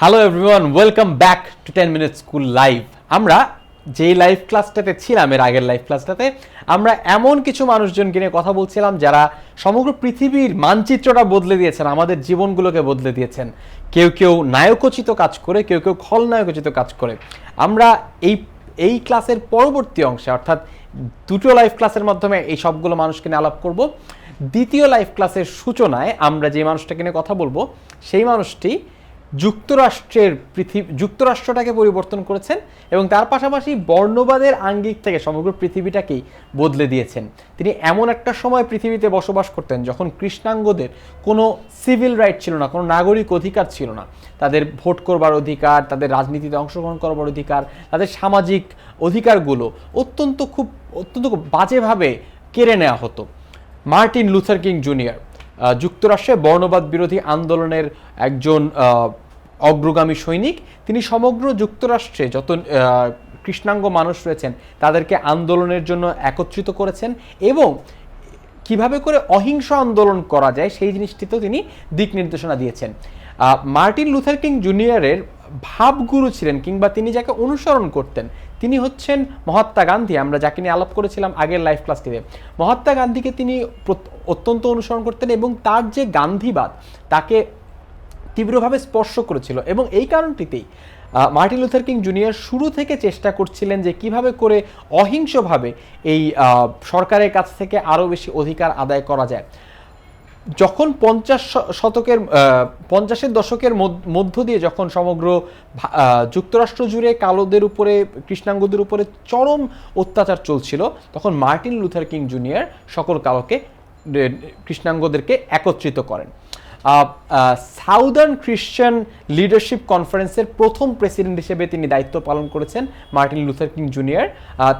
Hello everyone, welcome back to 10 minute school live. আমরা যেই live ক্লাসটাতে ছিলাম, এর আগের লাইভ ক্লাসটাতে আমরা এমন কিছু মানুষজনকে নিয়ে কথা বলছিলাম যারা সমগ্র পৃথিবীর মানচিত্রটা বদলে দিয়েছেন, আমাদের জীবনগুলোকে বদলে দিয়েছেন। কেউ কেউ নায়কোচিত কাজ করে, কেউ কেউ খলনায়কোচিত কাজ করে। আমরা এই ক্লাসের পরবর্তী অংশে, অর্থাৎ দুটো লাইভ ক্লাসের মাধ্যমে এই সবগুলো মানুষকে নিয়ে আলাপ করব। দ্বিতীয় লাইভ ক্লাসের সূচনায় আমরা যে মানুষটাকে নিয়ে কথা বলবো, সেই মানুষটি যুক্তরাষ্ট্রটাকে পরিবর্তন করেছেন এবং তার পাশাপাশি বর্ণবাদের আঙ্গিক থেকে সমগ্র পৃথিবীটাকেই বদলে দিয়েছেন। তিনি এমন একটা সময় পৃথিবীতে বসবাস করতেন যখন কৃষ্ণাঙ্গদের কোনো সিভিল রাইট ছিল না, কোনো নাগরিক অধিকার ছিল না। তাদের ভোট করবার অধিকার, তাদের রাজনীতিতে অংশগ্রহণ করবার অধিকার, তাদের সামাজিক অধিকারগুলো অত্যন্ত বাজেভাবে কেড়ে নেওয়া হতো। মার্টিন লুথার কিং জুনিয়র যুক্তরাষ্ট্রে বর্ণবাদ বিরোধী আন্দোলনের একজন অগ্রগামী সৈনিক। তিনি সমগ্র যুক্তরাষ্ট্রে যত কৃষ্ণাঙ্গ মানুষ রয়েছেন তাদেরকে আন্দোলনের জন্য একত্রিত করেছেন এবং কিভাবে করে অহিংস আন্দোলন করা যায় সেই জিনিসটিতেও তিনি দিক নির্দেশনা দিয়েছেন। মার্টিন লুথার কিং জুনিয়রের ভাবগুরু ছিলেন, কিংবা তিনি যাকে অনুসরণ করতেন, তিনি হচ্ছেন মহাত্মা গান্ধী। আমরা যাকে নিয়ে আলাপ করেছিলাম আগের লাইভ ক্লাসটিতে, মহাত্মা গান্ধীকে তিনি অত্যন্ত অনুসরণ করতেন এবং তার যে গান্ধীবাদ তাকে তীব্রভাবে স্পর্শ করেছিল। এবং এই কারণটিতেই মার্টিন লুথার কিং জুনিয়র শুরু থেকে চেষ্টা করছিলেন যে কিভাবে করে অহিংসভাবে এই সরকারের কাছ থেকে আরও বেশি অধিকার আদায় করা যায়। যখন 50-এর দশকের মধ্য দিয়ে যখন সমগ্র যুক্তরাষ্ট্র জুড়ে কালোদের উপরে, কৃষ্ণাঙ্গদের উপরে চরম অত্যাচার চলছিল, তখন মার্টিন লুথার কিং জুনিয়র সকল কৃষ্ণাঙ্গদেরকে একত্রিত করেন। সাউদার্ন খ্রিশ্চান লিডারশিপ কনফারেন্সের প্রথম প্রেসিডেন্ট হিসেবে তিনি দায়িত্ব পালন করেছেন মার্টিন লুথার কিং জুনিয়র।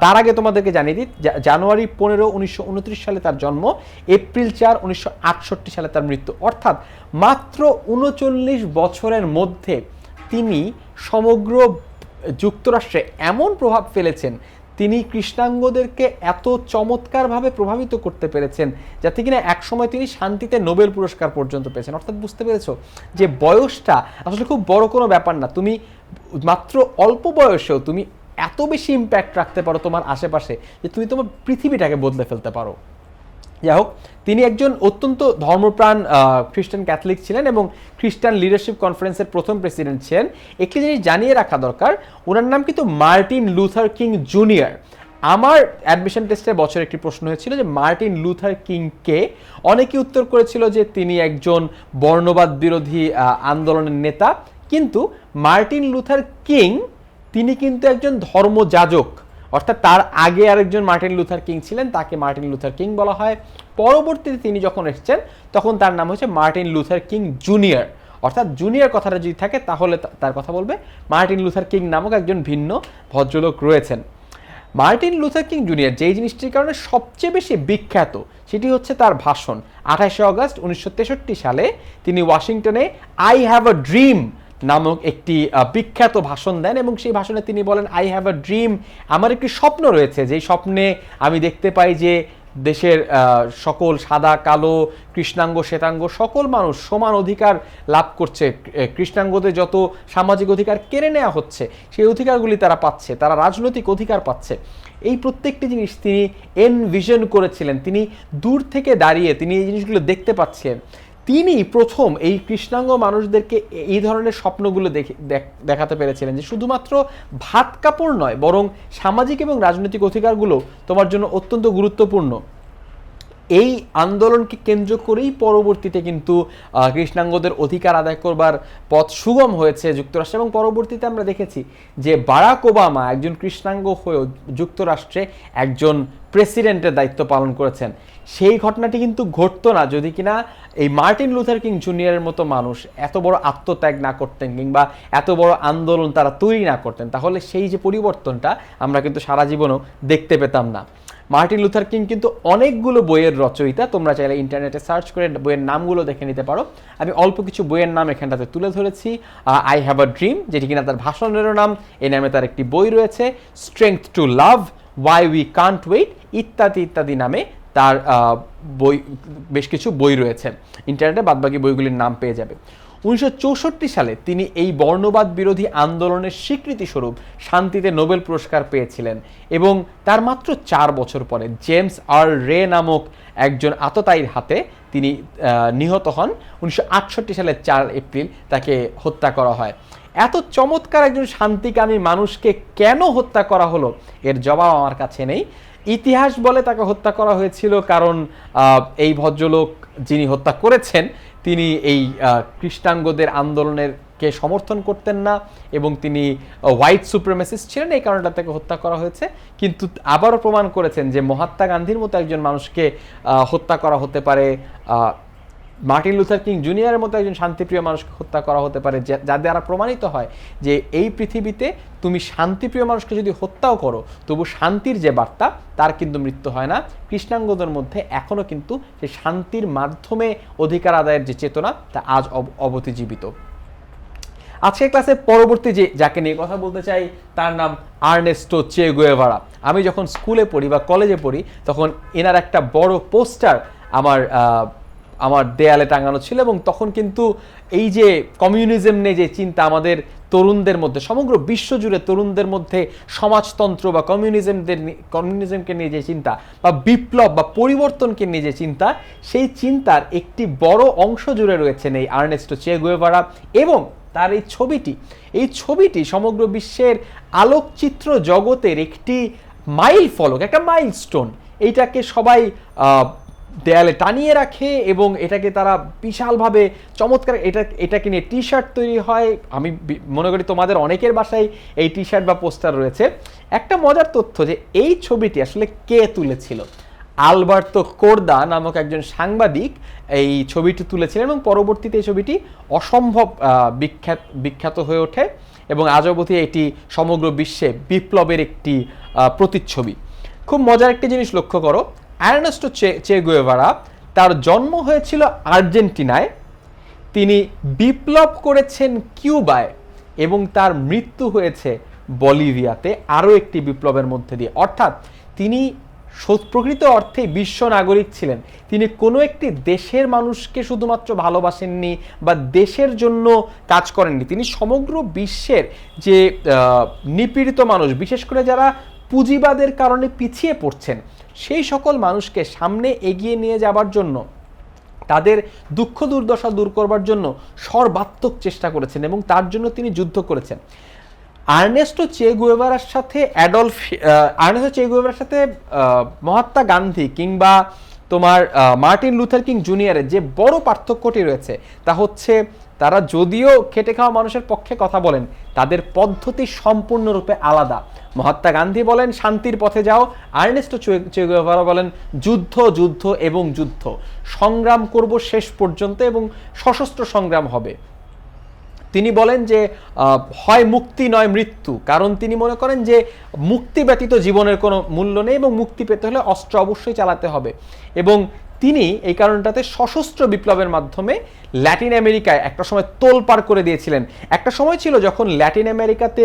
তার আগে তোমাদেরকে জানিয়ে দিই, জানুয়ারি 15, 1929 সালে তার জন্ম, এপ্রিল 4, 1968 সালে তার মৃত্যু। অর্থাৎ মাত্র 39 বছরের মধ্যে তিনি সমগ্র যুক্তরাষ্ট্রে এমন প্রভাব ফেলেছেন, তিনি কৃষ্ণাঙ্গদেরকে এত চমৎকারভাবে প্রভাবিত করতে পেরেছেন যাতে কিনা একসময় তিনি শান্তিতে নোবেল পুরস্কার পর্যন্ত পেয়েছেন। অর্থাৎ বুঝতে পেরেছো যে বয়সটা আসলে খুব বড় কোনো ব্যাপার না। তুমি মাত্র অল্প বয়সেও তুমি এত বেশি ইম্প্যাক্ট রাখতে পারো তোমার আশেপাশে যে তুমি তোমার পৃথিবীটাকে বদলে ফেলতে পারো। যাই হোক, তিনি একজন অত্যন্ত ধর্মপ্রাণ খ্রিস্টান ক্যাথলিক ছিলেন এবং খ্রিস্টান লিডারশিপ কনফারেন্সের প্রথম প্রেসিডেন্ট ছিলেন। একটি জিনিস জানিয়ে রাখা দরকার, ওনার নাম কিন্তু মার্টিন লুথার কিং জুনিয়র। আমার অ্যাডমিশন টেস্টের বছর একটি প্রশ্ন হয়েছিল যে মার্টিন লুথার কিং কে। অনেকে উত্তর করেছিল যে তিনি একজন বর্ণবাদ বিরোধী আন্দোলনের নেতা, কিন্তু মার্টিন লুথার কিং তিনি কিন্তু একজন ধর্মযাজক। অর্থাৎ তার আগে আরেকজন মার্টিন লুথার কিং ছিলেন, তাকে মার্টিন লুথার কিং বলা হয়। পরবর্তীতে তিনি যখন এসেছেন তখন তার নাম হচ্ছে মার্টিন লুথার কিং জুনিয়র। অর্থাৎ জুনিয়র কথাটা যদি থাকে তাহলে তার কথা বলবে মার্টিন লুথার কিং নামক একজন ভিন্ন ভদ্রলোক রয়েছেন। মার্টিন লুথার কিং জুনিয়র যেই জিনিসটির কারণে সবচেয়ে বেশি বিখ্যাত সেটি হচ্ছে তার ভাষণ। 28 অগস্ট 1963 সালে তিনি ওয়াশিংটনে আই হ্যাভ আ ড্রিম নামক একটি বিখ্যাত ভাষণ দেন এবং সেই ভাষণে তিনি বলেন, আই হ্যাভ আ ড্রিম, আমার একটি স্বপ্ন রয়েছে, যেই স্বপ্নে আমি দেখতে পাই যে দেশের সকল সাদা কালো কৃষ্ণাঙ্গ শ্বেতাঙ্গ সকল মানুষ সমান অধিকার লাভ করছে। কৃষ্ণাঙ্গদের যত সামাজিক অধিকার কেড়ে নেওয়া হচ্ছে সেই অধিকারগুলি তারা পাচ্ছে, তারা রাজনৈতিক অধিকার পাচ্ছে। এই প্রত্যেকটি জিনিস তিনি এনভিশন করেছিলেন। তিনি দূর থেকে দাঁড়িয়ে তিনি এই জিনিসগুলো দেখতে পাচ্ছিলেন। তিনি প্রথম এই কৃষ্ণাঙ্গ মানুষদেরকে এই ধরনের স্বপ্নগুলো দেখাতে পেরেছিলেন যে শুধুমাত্র ভাত কাপড় নয়, বরং সামাজিক এবং রাজনৈতিক অধিকারগুলো তোমার জন্য অত্যন্ত গুরুত্বপূর্ণ। এই আন্দোলনকে কেন্দ্র করেই পরবর্তীতে কিন্তু কৃষ্ণাঙ্গদের অধিকার আদায় করবার পথ সুগম হয়েছে যুক্তরাষ্ট্রে। এবং পরবর্তীতে আমরা দেখেছি যে বারাক ওবামা একজন কৃষ্ণাঙ্গ হয়েও যুক্তরাষ্ট্রে একজন প্রেসিডেন্টের দায়িত্ব পালন করেছেন। সেই ঘটনাটি কিন্তু ঘটতো না যদি কিনা এই মার্টিন লুথার কিং জুনিয়রের মতো মানুষ এত বড় আত্মত্যাগ না করতেন কিংবা এত বড় আন্দোলন তারা তৈরি না করতেন। তাহলে সেই যে পরিবর্তনটা আমরা কিন্তু সারা জীবনও দেখতে পেতাম না। মার্টিন লুথার কিং কিন্তু অনেকগুলো বইয়ের রচয়িতা। তোমরা চাইলে ইন্টারনেটে সার্চ করে বইয়ের নামগুলো দেখে নিতে পারো। আমি অল্প কিছু বইয়ের নাম এখানটাতে তুলে ধরেছি। আই হ্যাভ আ ড্রিম, যেটি কিনা তার ভাষণেরও নাম, এই নামে তার একটি বই রয়েছে। Strength to love, why we can't wait, ইত্যাদি ইত্যাদি নামে তার বই, বেশ কিছু বই রয়েছে। ইন্টারনেটে বাদবাকি বইগুলির নাম পেয়ে যাবে। 1964 সালে তিনি এই বর্ণবাদ বিরোধী আন্দোলনের স্বীকৃতি স্বরূপ শান্তিতে নোবেল পুরস্কার পেয়েছিলেন এবং তার মাত্র 4 বছর পরে জেমস আর রে নামক একজন আততায়ীর হাতে তিনি নিহত হন। 1968 সালের 4 এপ্রিল তাকে হত্যা করা হয়। এত চমৎকার একজন শান্তিকামী মানুষকে কেন হত্যা করা হলো এর জবাব আমার কাছে নেই। ইতিহাস বলে তাকে হত্যা করা হয়েছিল কারণ এই ভদ্রলোক যিনি হত্যা করেছেন তিনি এই খ্রিস্টানদের আন্দোলনের কে সমর্থন করতেন না এবং তিনি হোয়াইট সুপ্রিমেসিস্ট ছিলেন, এই কারণে তাকে হত্যা করা হয়েছে। কিন্তু আবারও প্রমাণ করেছেন যে মহাত্মা গান্ধীর মতো একজন মানুষকে হত্যা করা হতে পারে, মার্টিন লুথার কিং জুনিয়রের মতো একজন শান্তিপ্রিয় মানুষকে হত্যা করা হতে পারে, যা দ্বারা প্রমাণিত হয় যে এই পৃথিবীতে তুমি শান্তিপ্রিয় মানুষকে যদি হত্যাও করো তবু শান্তির যে বার্তা তার কিন্তু মৃত্যু হয় না। কৃষ্ণাঙ্গদের মধ্যে এখনও কিন্তু সেই শান্তির মাধ্যমে অধিকার আদায়ের যে চেতনা তা আজ অবধি জীবিত। আজকের ক্লাসে পরবর্তী যাকে নিয়ে কথা বলতে চাই তার নাম আর্নেস্টো চে গুয়েভারা। আমি যখন স্কুলে পড়ি বা কলেজে পড়ি তখন এনার একটা বড় পোস্টার আমার দেয়ালে টাঙানো ছিল এবং তখন কিন্তু এই যে কমিউনিজম নিয়ে যে চিন্তা আমাদের তরুণদের মধ্যে, সমগ্র বিশ্বজুড়ে তরুণদের মধ্যে সমাজতন্ত্র বা কমিউনিজমকে নিয়ে যে চিন্তা বা বিপ্লব বা পরিবর্তনকে নিয়ে যে চিন্তা, সেই চিন্তার একটি বড় অংশ জুড়ে রয়েছেন এই আর্নেস্টো চে গুয়েভারা এবং তার এই ছবিটি সমগ্র বিশ্বের আলোকচিত্র জগতের একটি মাইল ফলক, একটা মাইলস্টোন। এইটাকে সবাই দেয়ালে টানিয়ে রাখে এবং এটাকে তারা বিশালভাবে চমৎকার এটাকে নিয়ে টি শার্ট তৈরি হয়। আমি মনে করি তোমাদের অনেকের বাসায় এই টি শার্ট বা পোস্টার রয়েছে। একটা মজার তথ্য যে এই ছবিটি আসলে কে তুলেছিল, আলবার্তো কোর্দা নামক একজন সাংবাদিক এই ছবিটি তুলেছিলেন এবং পরবর্তীতে এই ছবিটি অসম্ভব বিখ্যাত হয়ে ওঠে এবং আজ অবধি এটি সমগ্র বিশ্বে বিপ্লবের একটি প্রতিচ্ছবি। খুব মজার একটি জিনিস লক্ষ্য করো, আর্নেস্টো চে গুয়েভারা তার জন্ম হয়েছিল আর্জেন্টিনায়, তিনি বিপ্লব করেছেন কিউবায় এবং তার মৃত্যু হয়েছে বলিভিয়াতে আরও একটি বিপ্লবের মধ্যে দিয়ে। অর্থাৎ তিনি প্রকৃত অর্থে বিশ্ব নাগরিক ছিলেন। তিনি কোনো একটি দেশের মানুষকে শুধুমাত্র ভালোবাসেননি বা দেশের জন্য কাজ করেননি, তিনি সমগ্র বিশ্বের যে নিপীড়িত মানুষ, বিশেষ করে যারা পুঁজিবাদের কারণে পিছিয়ে পড়ছেন, সেই সকল মানুষকে সামনে এগিয়ে নিয়ে যাবার জন্য, তাদের দুঃখ দুর্দশা দূর করবার জন্য সর্বাত্মক চেষ্টা করেছেন এবং তার জন্য তিনি যুদ্ধ করেছেন। আর্নেস্টো চে গুয়েভারার সাথে মহাত্মা গান্ধী কিংবা তোমার মার্টিন লুথার কিং জুনিয়রের যে বড় পার্থক্যটি রয়েছে তা হচ্ছে তারা যদিও খেটে খাওয়া মানুষের পক্ষে কথা বলেন, তাদের পদ্ধতি সম্পূর্ণরূপে আলাদা। মহাত্মা গান্ধী বলেন শান্তির পথে যাও, আর্নেস্টো চে গুয়েভারা বলেন যুদ্ধ যুদ্ধ এবং যুদ্ধ, সংগ্রাম করব শেষ পর্যন্ত এবং সশস্ত্র সংগ্রাম হবে। তিনি বলেন যে হয় মুক্তি নয় মৃত্যু, কারণ তিনি মনে করেন যে মুক্তি ব্যতীত জীবনের কোনো মূল্য নেই এবং মুক্তি পেতে হলে অস্ত্র অবশ্যই চালাতে হবে। এবং তিনি এই কারণটাতে সশস্ত্র বিপ্লবের মাধ্যমে ল্যাটিন আমেরিকায় একটা সময় তোলপাড় করে দিয়েছিলেন। একটা সময় ছিল যখন ল্যাটিন আমেরিকাতে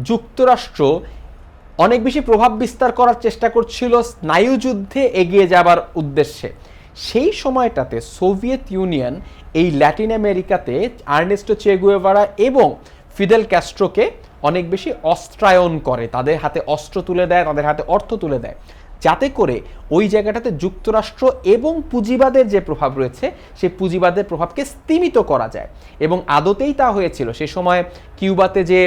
যুক্তরাষ্ট্র অনেক বেশি প্রভাব বিস্তার করার চেষ্টা করছিল স্নায়ুযুদ্ধে এগিয়ে যাবার উদ্দেশ্যে। সেই সময়টাতে সোভিয়েত ইউনিয়ন এই ল্যাটিন আমেরিকাতে আর্নেস্টো চে গুয়েভারা এবং ফিদেল ক্যাস্ট্রোকে অনেক বেশি অস্ত্রায়ন করে, তাদের হাতে অস্ত্র তুলে দেয়, তাদের হাতে অর্থ তুলে দেয়, যাতে করে ওই জায়গাটাতে যুক্তরাষ্ট্র এবং পুঁজিবাদের যে প্রভাব রয়েছে সেই পুঁজিবাদের প্রভাবকে স্তিমিত করা যায়। এবং আদতেই তা হয়েছিল। সে সময় কিউবাতে যে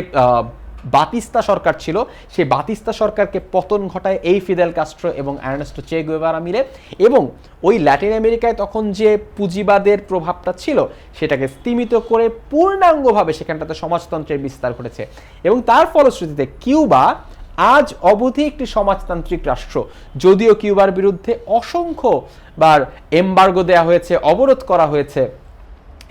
বাতিস্তা সরকার ছিল, সেই বাতিস্তা সরকারকে পতন ঘটায় এই ফিদেল কাস্ট্রো এবং আর্নেস্টো চে গুয়েভারা মিলে, এবং ওই ল্যাটিন আমেরিকায় তখন যে পুঁজিবাদের প্রভাবটা ছিল সেটাকে স্তিমিত করে পূর্ণাঙ্গভাবে সেখানটাতে সমাজতন্ত্রের বিস্তার ঘটেছে। এবং তার ফলশ্রুতিতে কিউবা আজ অবধি একটি সমাজতান্ত্রিক রাষ্ট্র, যদিও কিউবার বিরুদ্ধে অসংখ্যবার এমবার্গো দেওয়া হয়েছে, অবরোধ করা হয়েছে।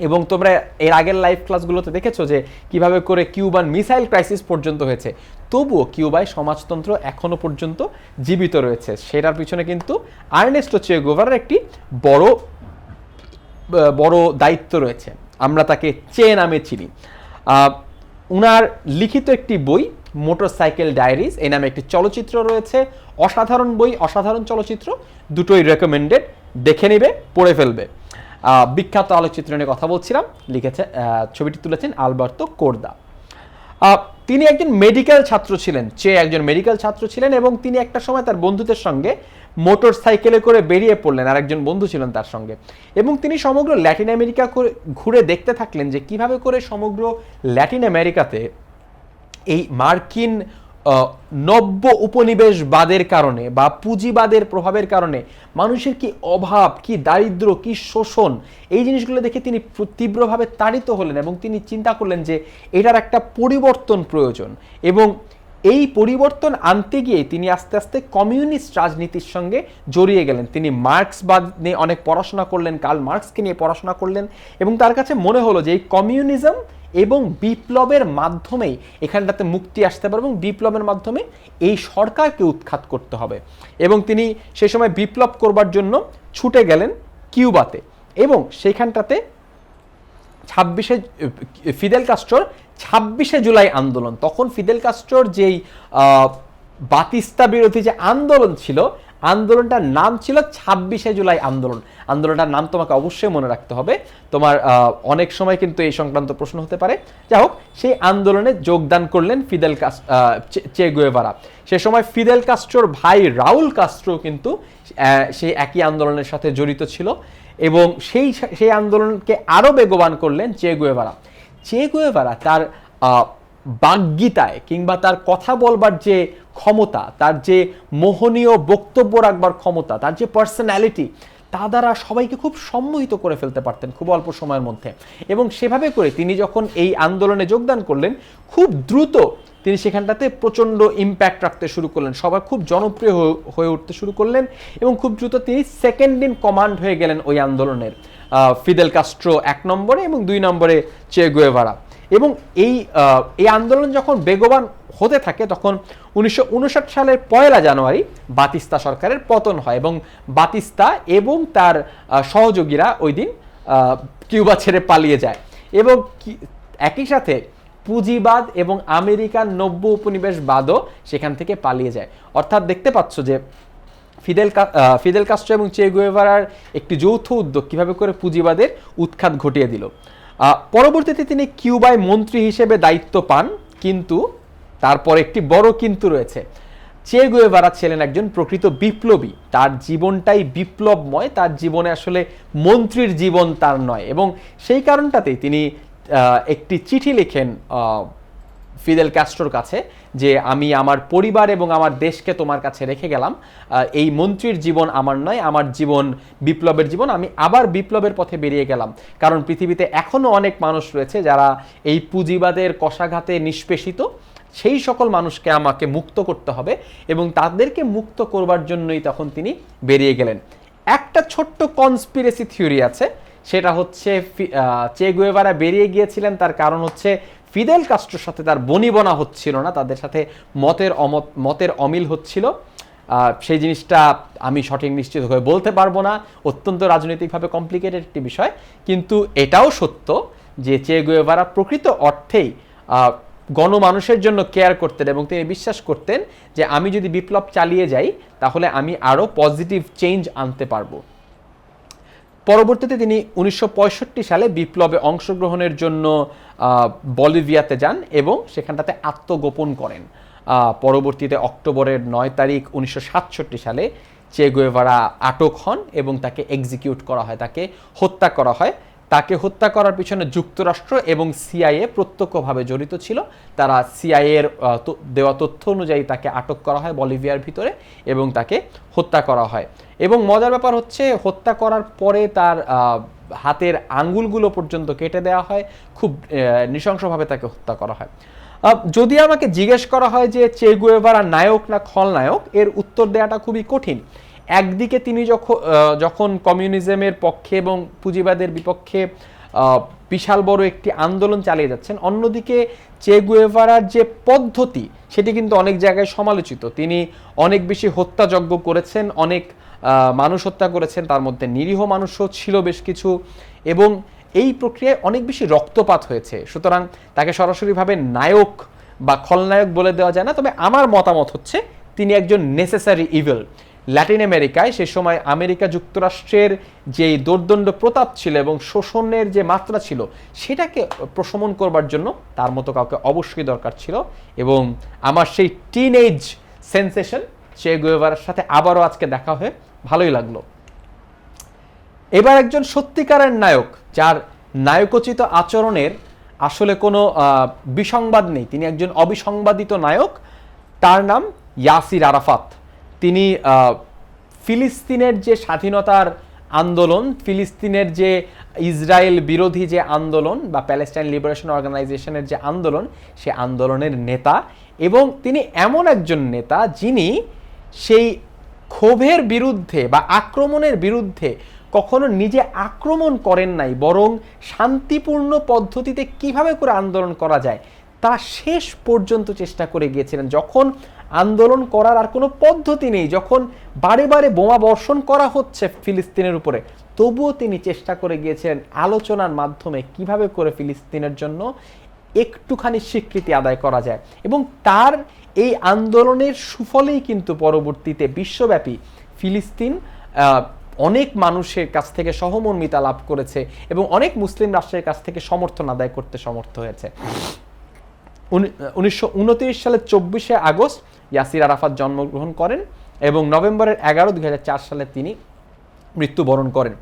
এবং তোমরা এর আগের লাইভ ক্লাসগুলোতে দেখেছো যে কিভাবে করে কিউবান মিসাইল ক্রাইসিস পর্যন্ত হয়েছে, তবুও কিউবায় সমাজতন্ত্র এখনো পর্যন্ত জীবিত রয়েছে। সেটার পিছনে কিন্তু আর্নেস্টো চে গুয়েভারার একটি বড় দায়িত্ব রয়েছে। আমরা তাকে চে নামে চিনি। উনার লিখিত একটি বই মোটরসাইকেল ডায়েরিজ এই নামে একটি চলচ্চিত্র রয়েছে, অসাধারণ বই, অসাধারণ চলচ্চিত্র, দুটোই রেকমেন্ডেড, দেখে নেবে, পড়ে ফেলবে। বিখ্যাত আলোকচিত্র নিয়ে কথা বলছিলাম, লিখেছে ছবিটি তুলেছেন আলবার্তো কোর্দা। তিনি একজন মেডিকেল ছাত্র ছিলেন, একজন মেডিকেল ছাত্র ছিলেন, এবং তিনি একটা সময় তার বন্ধুদের সঙ্গে মোটর সাইকেলে করে বেরিয়ে পড়লেন, আর একজন বন্ধু ছিলেন তার সঙ্গে, এবং তিনি সমগ্র ল্যাটিন আমেরিকা ঘুরে দেখতে থাকলেন যে কিভাবে করে সমগ্র ল্যাটিন আমেরিকাতে এই মার্কিন নব্য উপনিবেশবাদের কারণে বা পুঁজিবাদের প্রভাবের কারণে মানুষের কি অভাব, কি দারিদ্র্য, কি শোষণ, এই জিনিসগুলো দেখে তিনি তীব্রভাবে তাড়িত হলেন এবং তিনি চিন্তা করলেন যে এটার একটা পরিবর্তন প্রয়োজন। এবং এই পরিবর্তন আনতে গিয়ে তিনি আস্তে আস্তে কমিউনিস্ট রাজনীতির সঙ্গে জড়িয়ে গেলেন। তিনি মার্ক্সবাদ নিয়ে অনেক পড়াশোনা করলেন, কার্ল মার্ক্সকে নিয়ে পড়াশোনা করলেন, এবং তার কাছে মনে হলো যে এই কমিউনিজম এবং বিপ্লবের মাধ্যমেই এখানটাতে মুক্তি আসতে পারে, এবং বিপ্লবের মাধ্যমে এই সরকারকে উৎখাত করতে হবে। এবং তিনি সেই সময় বিপ্লব করবার জন্য ছুটে গেলেন কিউবাতে, এবং সেইখানটাতে ফিদেল কাস্ট্রোর 26শে জুলাই আন্দোলন, তখন ফিদেল কাস্ট্রোর যেই বাতিস্তা বিরোধী যে আন্দোলন ছিল, আন্দোলনটার নাম ছিল 26শে জুলাই আন্দোলন। আন্দোলনটার নাম তোমাকে অবশ্যই মনে রাখতে হবে, তোমার অনেক সময় কিন্তু এই সংক্রান্ত প্রশ্ন হতে পারে। যাই হোক, সেই আন্দোলনে যোগদান করলেন চে গুয়েভারা। সে সময় ফিদেল কাস্ট্রোর ভাই রাউল কাস্ট্রো কিন্তু সেই একই আন্দোলনের সাথে জড়িত ছিল, এবং সেই আন্দোলনকে আরও বেগবান করলেন চে গুয়েভারা। চে গুয়েভারা তার বাগ্গীতায় কিংবা তার কথা বলবার যে ক্ষমতা, তার যে মোহনীয় বক্তব্য রাখবার ক্ষমতা, তার যে পার্সোনালিটি, তা দ্বারা সবাইকে খুব সম্মোহিত করে ফেলতে পারতেন খুব অল্প সময়ের মধ্যে। এবং সেভাবে করে তিনি যখন এই আন্দোলনে যোগদান করলেন, খুব দ্রুত তিনি সেখানটাতে প্রচণ্ড ইম্প্যাক্ট রাখতে শুরু করলেন, সবাই খুব জনপ্রিয় হয়ে উঠতে শুরু করলেন, এবং খুব দ্রুত তিনি সেকেন্ড ইন কমান্ড হয়ে গেলেন ওই আন্দোলনের। ফিদেল কাস্ট্রো 1 নম্বরে এবং 2 নম্বরে চে গুয়েভারা। এবং এই আন্দোলন যখন বেগবান হতে থাকে, তখন 1959 সালের 1 জানুয়ারি বাতিস্তা সরকারের পতন হয়, এবং বাতিস্তা এবং তার সহযোগীরা ওই দিন কিউবা ছেড়ে পালিয়ে যায়, এবং একই সাথে পুঁজিবাদ এবং আমেরিকান নব্য উপনিবেশবাদও সেখান থেকে পালিয়ে যায়। অর্থাৎ দেখতে পাচ্ছ যে ফিদেল কাস্ট্রো এবং চে গুয়েভারার একটি যৌথ উদ্যোগ কিভাবে করে পুঁজিবাদের উৎখাত ঘটিয়ে দিল। পরবর্তীতে তিনি কিউবায় মন্ত্রী হিসেবে দায়িত্ব পান, কিন্তু তারপর একটি বড় কিন্তু রয়েছে। চে গুয়েভারা ছিলেন একজন প্রকৃত বিপ্লবী, তার জীবনটাই বিপ্লবময়, তার জীবনে আসলে মন্ত্রীর জীবন তার নয়, এবং সেই কারণটাতেই তিনি একটি চিঠি লেখেন ফিদেল কাস্ট্রোর কাছে যে আমি আমার পরিবার এবং আমার দেশকে তোমার কাছে রেখে গেলাম, এই মন্ত্রীর জীবন আমার নয়, আমার জীবন বিপ্লবের জীবন, আমি আবার বিপ্লবের পথে বেরিয়ে গেলাম, কারণ পৃথিবীতে এখনও অনেক মানুষ রয়েছে যারা এই পুঁজিবাদের কষাঘাতে নিষ্পেষিত, সেই সকল মানুষকে আমাকে মুক্ত করতে হবে, এবং তাদেরকে মুক্ত করবার জন্যই তখন তিনি বেরিয়ে গেলেন। একটা ছোট্ট কনস্পিরেসি থিওরি আছে, সেটা হচ্ছে চে গুয়েভারা বেরিয়ে গিয়েছিলেন তার কারণ হচ্ছে ফিদেল কাস্ট্রোর সাথে তার বনিবনা হচ্ছিল না, তাদের সাথে মতের অমিল হচ্ছিল। সেই জিনিসটা আমি সঠিক নিশ্চিত হয়ে বলতে পারবো না, অত্যন্ত রাজনৈতিকভাবে কমপ্লিকেটেড একটি বিষয়, কিন্তু এটাও সত্য যে চে গুয়েভারা প্রকৃত অর্থেই গণমানুষের জন্য কেয়ার করতেন, এবং তিনি বিশ্বাস করতেন যে আমি যদি বিপ্লব চালিয়ে যাই তাহলে আমি আরও পজিটিভ চেঞ্জ আনতে পারবো। পরবর্তীতে তিনি 1965 সালে বিপ্লবে অংশগ্রহণের জন্য বলিভিয়াতে যান এবং সেখানটাতে আত্মগোপন করেন। পরবর্তীতে অক্টোবরের 9 তারিখ 1967 সালে চে গুয়েভারা আটক হন এবং তাকে এক্সিকিউট করা হয়, তাকে হত্যা করা হয়। তাকে হত্যা করার পিছনে যুক্তরাষ্ট্র এবং সিআইএ প্রত্যক্ষভাবে জড়িত ছিল। তারা সিআইএর দেওয়া তথ্য অনুযায়ী তাকে আটক করা হয় বলিভিয়ার ভিতরে এবং তাকে হত্যা করা হয়। এবং মজার ব্যাপার হচ্ছে, হত্যা করার পরে তার হাতের আঙ্গুলগুলো পর্যন্ত কেটে দেওয়া হয়, খুব নৃশংসভাবে তাকে হত্যা করা হয়। যদি আমাকে জিজ্ঞেস করা হয় যে চে গুয়েভারা নায়ক না খলনায়ক, এর উত্তর দেওয়াটা খুবই কঠিন। একদিকে তিনি যখন কমিউনিজমের পক্ষে এবং পুঁজিবাদের বিপক্ষে বিশাল বড় একটি আন্দোলন চালিয়ে যাচ্ছেন, অন্যদিকে চে গুয়েভারার যে পদ্ধতি সেটি কিন্তু অনেক জায়গায় সমালোচিত। তিনি অনেক বেশি হত্যাযজ্ঞ করেছেন, অনেক মানুষ হত্যা করেছেন, তার মধ্যে নিরীহ মানুষও ছিল বেশ কিছু, এবং এই প্রক্রিয়ায় অনেক বেশি রক্তপাত হয়েছে। সুতরাং তাকে সরাসরিভাবে নায়ক বা খলনায়ক বলে দেওয়া যায় না। তবে আমার মতামত হচ্ছে তিনি একজন নেসেসারি ইভিল। ল্যাটিন আমেরিকায় সে সময় আমেরিকা যুক্তরাষ্ট্রের যে দোর্দণ্ড প্রতাপ ছিল এবং শোষণের যে মাত্রা ছিল সেটাকে প্রশমন করবার জন্য তার মতো কাউকে অবশ্যই দরকার ছিল। এবং আমার সেই টিনএজ সেন্সেশন চে গুয়েভারার সাথে আবারও আজকে দেখা হয়ে ভালোই লাগলো। এবার একজন সত্যিকারের নায়ক, যার নায়কোচিত আচরণের আসলে কোনো বিসংবাদ নেই, তিনি একজন অবিসংবাদিত নায়ক, তার নাম ইয়াসির আরাফাত। তিনি ফিলিস্তিনের যে স্বাধীনতার আন্দোলন, ফিলিস্তিনের যে ইসরায়েল বিরোধী যে আন্দোলন বা প্যালেস্টাইন লিবারেশন অর্গানাইজেশনের যে আন্দোলন, সে আন্দোলনের নেতা। এবং তিনি এমন একজন নেতা যিনি সেই ক্ষোভের বিরুদ্ধে বা আক্রমণের বিরুদ্ধে কখনো নিজে আক্রমণ করেন নাই, বরং শান্তিপূর্ণ পদ্ধতিতে কিভাবে করে আন্দোলন করা যায় তা শেষ পর্যন্ত চেষ্টা করে গিয়েছিলেন। যখন আন্দোলন করার আর কোনো পদ্ধতি নেই, যখন বারে বারে বোমা বর্ষণ করা হচ্ছে ফিলিস্তিনের উপরে, তবুও তিনি চেষ্টা করে গিয়েছিলেন আলোচনার মাধ্যমে কিভাবে করে ফিলিস্তিনের জন্য একটুখানি স্বীকৃতি আদায় করা যায়। এবং তার এই আন্দোলনের সুফলেই কিন্তু পরবর্তীতে বিশ্বব্যাপী ফিলিস্তিন অনেক মানুষের কাছ থেকে সহমর্মিতা লাভ করেছে এবং অনেক মুসলিম রাষ্ট্রের কাছ থেকে সমর্থন আদায় করতে সমর্থ হয়েছে। 1929 সালের 24শে আগস্ট ইয়াসির আরাফাত জন্মগ্রহণ করেন এবং নভেম্বরের 11, 2004 সালে তিনি মৃত্যুবরণ করেন।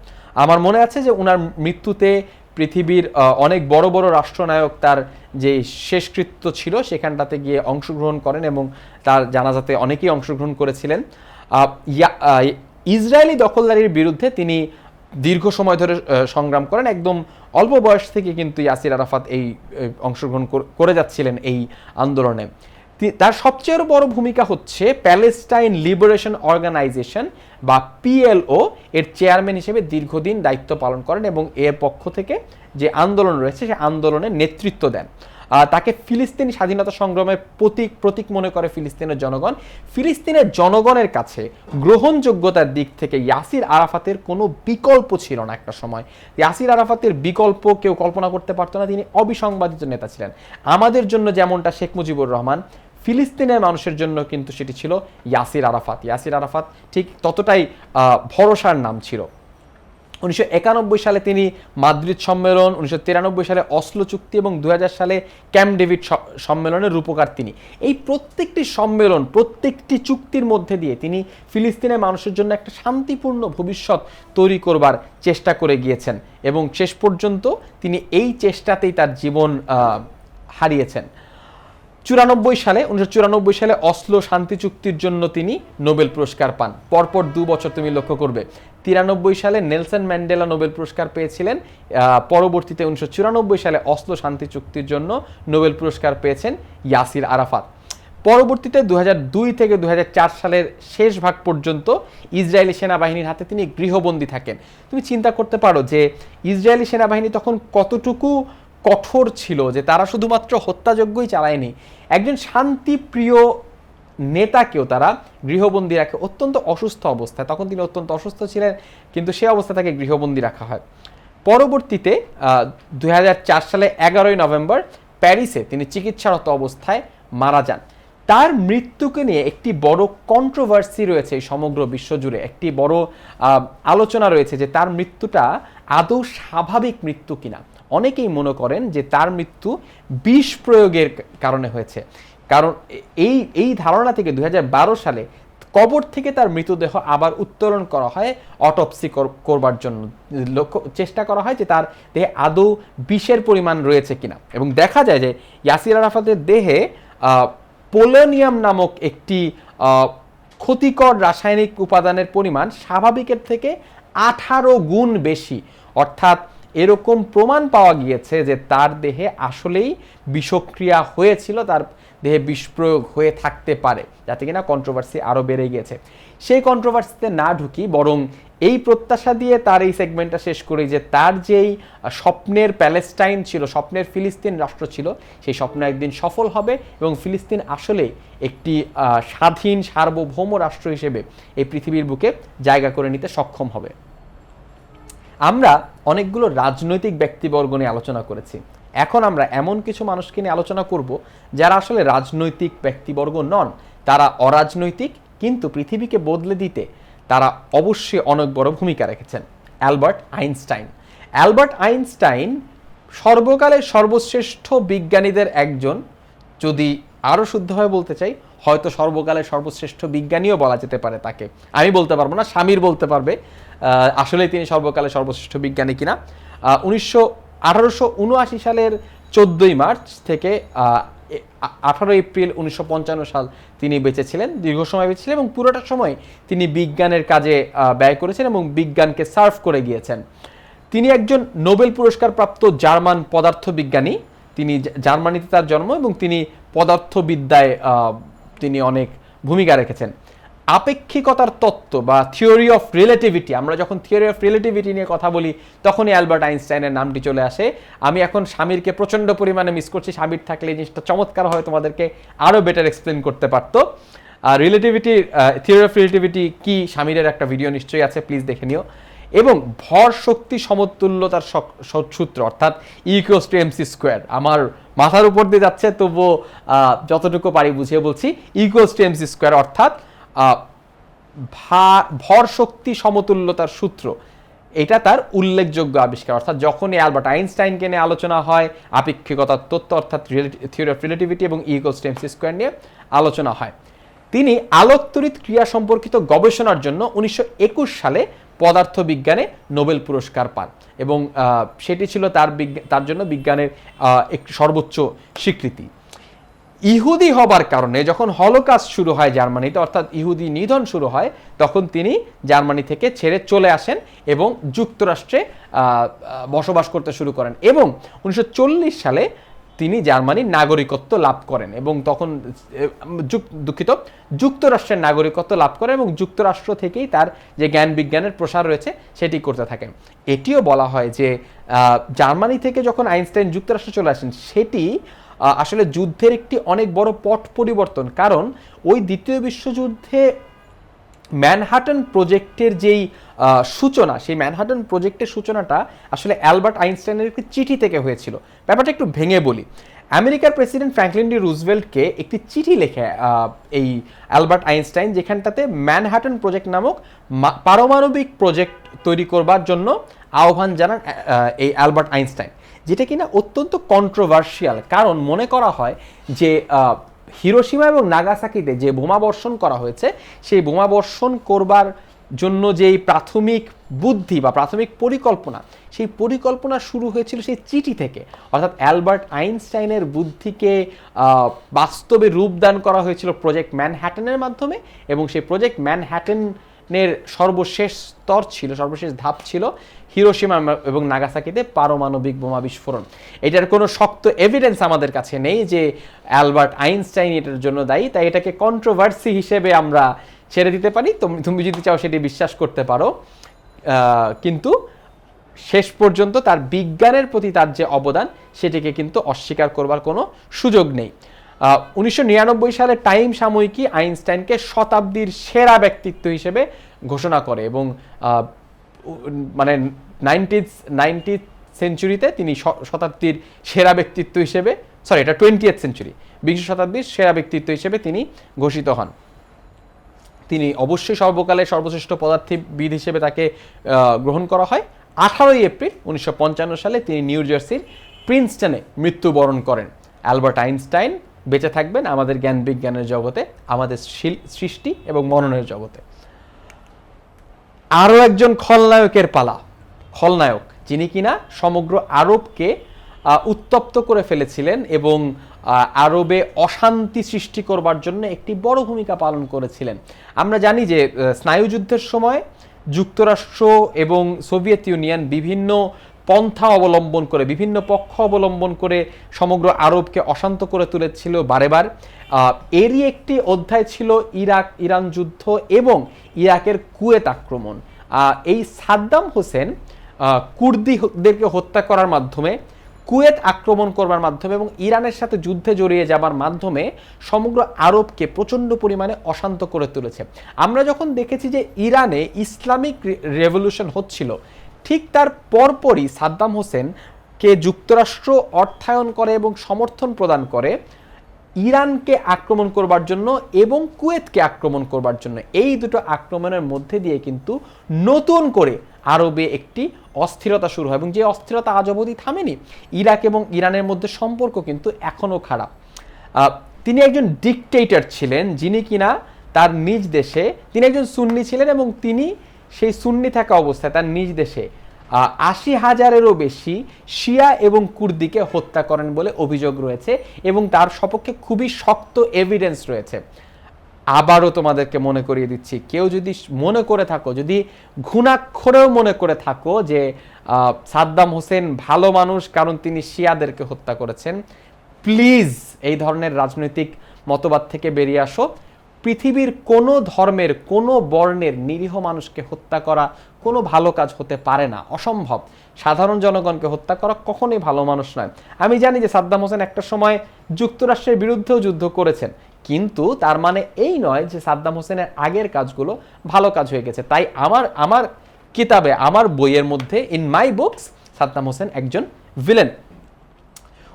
আমার মনে আছে যে ওনার মৃত্যুতে পৃথিবীর অনেক বড় বড় রাষ্ট্রনায়ক তার যে শেষকৃত্য ছিল সেখানটাতে গিয়ে অংশগ্রহণ করেন এবং তার জানাজাতে অনেকেই অংশগ্রহণ করেছিলেন। ইসরায়েলি দখলদারির বিরুদ্ধে তিনি দীর্ঘ সময় ধরে সংগ্রাম করেন। একদম অল্প বয়স থেকে কিন্তু ইয়াসির আরাফাত এই অংশগ্রহণ করে যাচ্ছিলেন এই আন্দোলনে। তার সবচেয়ে বড় ভূমিকা হচ্ছে প্যালেস্টাইন লিবারেশন অর্গানাইজেশন বা পিএলও এর চেয়ারম্যান হিসেবে দীর্ঘদিন দায়িত্ব পালন করেন এবং এর পক্ষ থেকে যে আন্দোলন রয়েছে সে আন্দোলনের নেতৃত্ব দেন। তাকে ফিলিস্তিনি স্বাধীনতা সংগ্রামের প্রতীক মনে করে ফিলিস্তিনের জনগণ। ফিলিস্তিনের জনগণের কাছে গ্রহণযোগ্যতার দিক থেকে ইয়াসির আরাফাতের কোনো বিকল্প ছিল না একটা সময়। ইয়াসির আরাফাতের বিকল্প কেউ কল্পনা করতে পারতো না। তিনি অবিসংবাদিত নেতা ছিলেন। আমাদের জন্য যেমনটা শেখ মুজিবুর রহমান, ফিলিস্তিনের মানুষের জন্য কিন্তু সেটি ছিল ইয়াসির আরাফাত। ইয়াসির আরাফাত ঠিক ততটাই ভরসার নাম ছিল। 1991 সালে তিনি মাদ্রিদ সম্মেলন, 1993 সালে অসলো চুক্তি এবং 2000 সালে ক্যাম্প ডেভিড সম্মেলনের রূপকার তিনি। এই প্রত্যেকটি সম্মেলন, প্রত্যেকটি চুক্তির মধ্যে দিয়ে তিনি ফিলিস্তিনের মানুষের জন্য একটা শান্তিপূর্ণ ভবিষ্যৎ তৈরি করবার চেষ্টা করে গিয়েছেন এবং শেষ পর্যন্ত তিনি এই চেষ্টাতেই তার জীবন হারিয়েছেন। 1994 সালে অসলো শান্তি চুক্তির জন্য তিনি নোবেল পুরস্কার পান। পরপর 2 বছর তুমি লক্ষ্য করবে। 93 সালে নেলসন ম্যান্ডেলা নোবেল পুরস্কার পেয়েছিলেন। পরবর্তীতে 1994 সালে অসলো শান্তি চুক্তির জন্য নোবেল পুরস্কার পেয়েছেন ইয়াসির আরাফাত। পরবর্তীতে 2002 থেকে 2004 সালের শেষ ভাগ পর্যন্ত ইসরায়েলি সেনাবাহিনীর হাতে তিনি গৃহবন্দী থাকেন। তুমি চিন্তা করতে পারো যে ইসরায়েলি সেনাবাহিনী তখন কতটুকু কঠোর ছিল যে তারা শুধুমাত্র হত্যাযজ্ঞই চালায়নি, একজন শান্তিপ্রিয় নেতাকেও তারা গৃহবন্দী রাখে অত্যন্ত অসুস্থ অবস্থায়। তখন তিনি অত্যন্ত অসুস্থ ছিলেন, কিন্তু সে অবস্থা তাকে গৃহবন্দী রাখা হয়। পরবর্তীতে 2004 সালে 11 নভেম্বর প্যারিসে তিনি চিকিৎসারত অবস্থায় মারা যান। তার মৃত্যুকে নিয়ে একটি বড় কন্ট্রোভার্সি রয়েছে এই সমগ্র বিশ্বজুড়ে। একটি বড় আলোচনা রয়েছে যে তার মৃত্যুটা আদৌ স্বাভাবিক মৃত্যু কিনা। অনেকেই মনে করেন যে তার মৃত্যু বিষ প্রয়োগের কারণে হয়েছে, কারণ এই ধারণা থেকে 2012 সালে কবর থেকে তার মৃতদেহ আবার উত্তোলন করা হয় অটোপসি করবার জন্য। চেষ্টা করা হয় যে তার দেহে আদৌ বিষের পরিমাণ রয়েছে কিনা, এবং দেখা যায় যে ইয়াসির আরাফাতের দেহে পোলোনিয়াম নামক একটি ক্ষতিকর রাসায়নিক উপাদানের পরিমাণ স্বাভাবিকের থেকে 18 গুণ বেশি। অর্থাৎ এরকম প্রমাণ পাওয়া গিয়েছে যে তার দেহে আসলেই বিষক্রিয়া হয়েছিল, তার দেহে বিষ প্রয়োগ হয়ে থাকতে পারে, যাতে কিনা কন্ট্রোভার্সি আরও বেড়ে গিয়েছে। সেই কন্ট্রোভার্সিতে না ঢুকি, বরং এই প্রত্যাশা দিয়ে তার এই সেগমেন্টটা শেষ করি যে তার যেই স্বপ্নের প্যালেস্টাইন ছিল, স্বপ্নের ফিলিস্তিন রাষ্ট্র ছিল, সেই স্বপ্ন একদিন সফল হবে এবং ফিলিস্তিন আসলে একটি স্বাধীন সার্বভৌম রাষ্ট্র হিসেবে এই পৃথিবীর বুকে জায়গা করে নিতে সক্ষম হবে। আমরা অনেকগুলো রাজনৈতিক ব্যক্তিবর্গ নিয়ে আলোচনা করেছি। এখন আমরা এমন কিছু মানুষকে নিয়ে আলোচনা করব যারা আসলে রাজনৈতিক ব্যক্তিবর্গ নন, তারা অরাজনৈতিক কিন্তু পৃথিবীকে বদলে দিতে তারা অবশ্যই অনেক বড় ভূমিকা রেখেছেন। Albert Einstein. অ্যালবার্ট আইনস্টাইন সর্বকালের সর্বশ্রেষ্ঠ বিজ্ঞানীদের একজন, যদি আরও শুদ্ধভাবে বলতে চাই হয়তো সর্বকালের সর্বশ্রেষ্ঠ বিজ্ঞানীও বলা যেতে পারে তাকে। আমি বলতে পারবো না, স্বামীর বলতে পারবে আসলে তিনি সর্বকালের সর্বশ্রেষ্ঠ বিজ্ঞানী কিনা। 1879 সালের 14ই মার্চ থেকে 18 এপ্রিল 1955 সাল তিনি বেঁচে ছিলেন, দীর্ঘ সময় বেঁচে ছিলেন এবং পুরোটা সময় তিনি বিজ্ঞানের কাজে ব্যয় করেছেন এবং বিজ্ঞানকে সার্ভ করে গিয়েছেন। তিনি একজন নোবেল পুরস্কার প্রাপ্ত জার্মান পদার্থবিজ্ঞানী। তিনি জার্মানিতে তার জন্ম এবং তিনি পদার্থবিদ্যায় তিনি অনেক ভূমিকা রেখেছেন। আপেক্ষিকতার তত্ত্ব বা থিওরি অফ রিলেটিভিটি, আমরা যখন থিওরি অফ রিলেটিভিটি নিয়ে কথা বলি তখনই অ্যালবার্ট আইনস্টাইনের নামটি চলে আসে। আমি এখন স্বামীরকে প্রচণ্ড পরিমাণে মিস করছি, স্বামীর থাকলে এই জিনিসটা চমৎকার হয়, তোমাদেরকে আরও বেটার এক্সপ্লেন করতে পারতো। রিলেটিভিটি, থিওরি অফ রিলেটিভিটি কি, স্বামীরের একটা ভিডিও নিশ্চয়ই আছে, প্লিজ দেখে নিও। এবং ভর শক্তি সমতুল্যতার সূত্র অর্থাৎ E=mc², আমার মাথার উপর দিয়ে যাচ্ছে তবুও যতটুকু পারি বুঝিয়ে বলছি। E=mc², অর্থাৎ ভর শক্তি সমতুল্যতার সূত্র, এটা তার উল্লেখযোগ্য আবিষ্কার। অর্থাৎ যখনই অ্যালবার্ট আইনস্টাইনকে নিয়ে আলোচনা হয়, আপেক্ষিকতার তত্ত্ব অর্থাৎ থিওরি অফ রিলেটিভিটি এবং E=mc² নিয়ে আলোচনা হয়। তিনি আলোকতড়িৎ ক্রিয়া সম্পর্কিত গবেষণার জন্য 1921 সালে পদার্থবিজ্ঞানে নোবেল পুরস্কার পান এবং সেটি ছিল তার জন্য বিজ্ঞানের একটি সর্বোচ্চ স্বীকৃতি। ইহুদি হবার কারণে যখন হলোকাস্ট শুরু হয় জার্মানিতে, অর্থাৎ ইহুদি নিধন শুরু হয়, তখন তিনি জার্মানি থেকে ছেড়ে চলে আসেন এবং যুক্তরাষ্ট্রে বসবাস করতে শুরু করেন এবং 1940 সালে তিনি জার্মানির নাগরিকত্ব লাভ করেন এবং তখন যুক্তরাষ্ট্রের নাগরিকত্ব লাভ করেন এবং যুক্তরাষ্ট্র থেকেই তার যে জ্ঞান বিজ্ঞানের প্রসার রয়েছে সেটি করতে থাকেন। এটিও বলা হয় যে জার্মানি থেকে যখন আইনস্টাইন যুক্তরাষ্ট্রে চলে আসেন সেটি আসলে যুদ্ধের একটি অনেক বড় পট পরিবর্তন, কারণ ওই দ্বিতীয় বিশ্বযুদ্ধে ম্যানহাটন প্রজেক্টের যেই সূচনা, সেই ম্যানহাটন প্রজেক্টের সূচনাটা আসলে অ্যালবার্ট আইনস্টাইনের একটি চিঠি থেকে হয়েছিল। ব্যাপারটা একটু ভেঙে বলি। আমেরিকার প্রেসিডেন্ট ফ্র্যাঙ্কলিন ডি রুজভেল্টকে একটি চিঠি লেখে এই অ্যালবার্ট আইনস্টাইন, যেখানটাতে ম্যানহাটন প্রজেক্ট নামক পারমাণবিক প্রজেক্ট তৈরি করবার জন্য আহ্বান জানান এই অ্যালবার্ট আইনস্টাইন, যেটা কিনা অত্যন্ত কন্ট্রোভার্সিয়াল। কারণ মনে করা হয় যে হিরোশিমা এবং নাগাসাকিতে যে বোমা বর্ষণ করা হয়েছে, সেই বোমা বর্ষণ করবার জন্য যেই প্রাথমিক বুদ্ধি বা প্রাথমিক পরিকল্পনা, সেই পরিকল্পনা শুরু হয়েছিল সেই চিঠি থেকে। অর্থাৎ অ্যালবার্ট আইনস্টাইনের বুদ্ধিকে বাস্তবে রূপদান করা হয়েছিল প্রজেক্ট ম্যানহ্যাটনের মাধ্যমে এবং সেই প্রজেক্ট ম্যানহ্যাটনের সর্বশেষ স্তর ছিল, সর্বশেষ ধাপ ছিল হিরোশিমা এবং নাগাসাকিতে পারমাণবিক বোমা বিস্ফোরণ। এটার কোনো শক্ত এভিডেন্স আমাদের কাছে নেই যে অ্যালবার্ট আইনস্টাইন এটার জন্য দায়ী, তাই এটাকে কন্ট্রোভার্সি হিসেবে আমরা ছেড়ে দিতে পারি। তুমি যদি চাও সেটি বিশ্বাস করতে পারো, কিন্তু শেষ পর্যন্ত তার বিজ্ঞানের প্রতি তার যে অবদান সেটিকে কিন্তু অস্বীকার করবার কোনো সুযোগ নেই। 1999 সালে টাইম সাময়িকী আইনস্টাইনকে শতাব্দীর সেরা ব্যক্তিত্ব হিসেবে ঘোষণা করে এবং মানে 90th সেঞ্চুরিতে তিনি শতাব্দীর সেরা ব্যক্তিত্ব হিসেবে, এটা 20th সেঞ্চুরি, বিংশ শতাব্দীর সেরা ব্যক্তিত্ব হিসেবে তিনি ঘোষিত হন। তিনি অবশ্যই সর্বকালের সর্বশ্রেষ্ঠ পদার্থবিদ হিসেবে তাকে গ্রহণ করা হয়। 18 এপ্রিল 1955 সালে তিনি নিউ জার্সির প্রিন্সটনে মৃত্যুবরণ করেন। অ্যালবার্ট আইনস্টাইন বেঁচে থাকবেন আমাদের জ্ঞান বিজ্ঞানের জগতে, আমাদের সৃষ্টি এবং মননের জগতে। আরও একজন খলনায়কের পালা, খলনায়ক যিনি কিনা সমগ্র আরবকে উত্তপ্ত করে ফেলেছিলেন এবং আরবে অশান্তি সৃষ্টি করবার জন্য একটি বড় ভূমিকা পালন করেছিলেন। আমরা জানি যে স্নায়ুযুদ্ধের সময় যুক্তরাষ্ট্র এবং সোভিয়েত ইউনিয়ন বিভিন্ন পন্থা অবলম্বন করে, বিভিন্ন পক্ষ অবলম্বন করে সমগ্র আরবকে অশান্ত করে তুলেছিল বারেবার। এরই একটি অধ্যায় ছিল ইরান যুদ্ধ এবং ইরাকের কুয়েত আক্রমণ। এই সাদ্দাম হোসেন কুর্দিদেরকে হত্যা করার মাধ্যমে, কুয়েত আক্রমণ করবার মাধ্যমে এবং ইরানের সাথে যুদ্ধে জড়িয়ে যাবার মাধ্যমে সমগ্র আরবকে প্রচণ্ড পরিমাণে অশান্ত করে তুলেছে। আমরা যখন দেখেছি যে ইরানে ইসলামিক রেভলিউশন হচ্ছিল, ঠিক তার পরপরই সাদ্দাম হোসেনকে যুক্তরাষ্ট্র অর্থায়ন করে এবং সমর্থন প্রদান করে ইরানকে আক্রমণ করবার জন্য এবং কুয়েতকে আক্রমণ করবার জন্য। এই দুটো আক্রমণের মধ্যে দিয়ে কিন্তু নতুন করে আরবে একটি অস্থিরতা শুরু হয় এবং যে অস্থিরতা আজ অবধি থামেনি। ইরাক এবং ইরানের মধ্যে সম্পর্ক কিন্তু এখনও খারাপ। তিনি একজন ডিকটেটর ছিলেন, যিনি কিনা তার নিজ দেশে, তিনি একজন সুন্নি ছিলেন এবং তিনি সেই সুন্নি থাকা অবস্থায় তার নিজ দেশে ৮০,০০০-এরও বেশি শিয়া এবং কুর্দিকে হত্যা করেন বলে অভিযোগ রয়েছে এবং তার সপক্ষে খুবই শক্ত এভিডেন্স রয়েছে। আবারও তোমাদেরকে মনে করিয়ে দিচ্ছি, কেউ যদি মনে করে থাকো, যদি ঘুণাক্ষরেও মনে করে থাকো যে সাদ্দাম হোসেন ভালো মানুষ কারণ তিনি শিয়াদেরকে হত্যা করেছেন, প্লিজ এই ধরনের রাজনৈতিক মতবাদ থেকে বেরিয়ে আসো। পৃথিবীর কোনো ধর্মের কোনো বর্ণের নিরীহ মানুষকে হত্যা করা কোনো ভালো কাজ হতে পারে না, অসম্ভব। সাধারণ জনগণকে হত্যা করা কখনোই ভালো মানুষ নয়। আমি জানি যে সাদ্দাম হোসেন একটা সময় যুক্তরাষ্ট্রের বিরুদ্ধেও যুদ্ধ করেছেন, কিন্তু তার মানে এই নয় যে সাদ্দাম হোসেনের আগের কাজগুলো ভালো কাজ হয়ে গেছে। তাই আমার কিতাবে, আমার বইয়ের মধ্যে, in my books, Saddam Hossain একজন ভিলেন।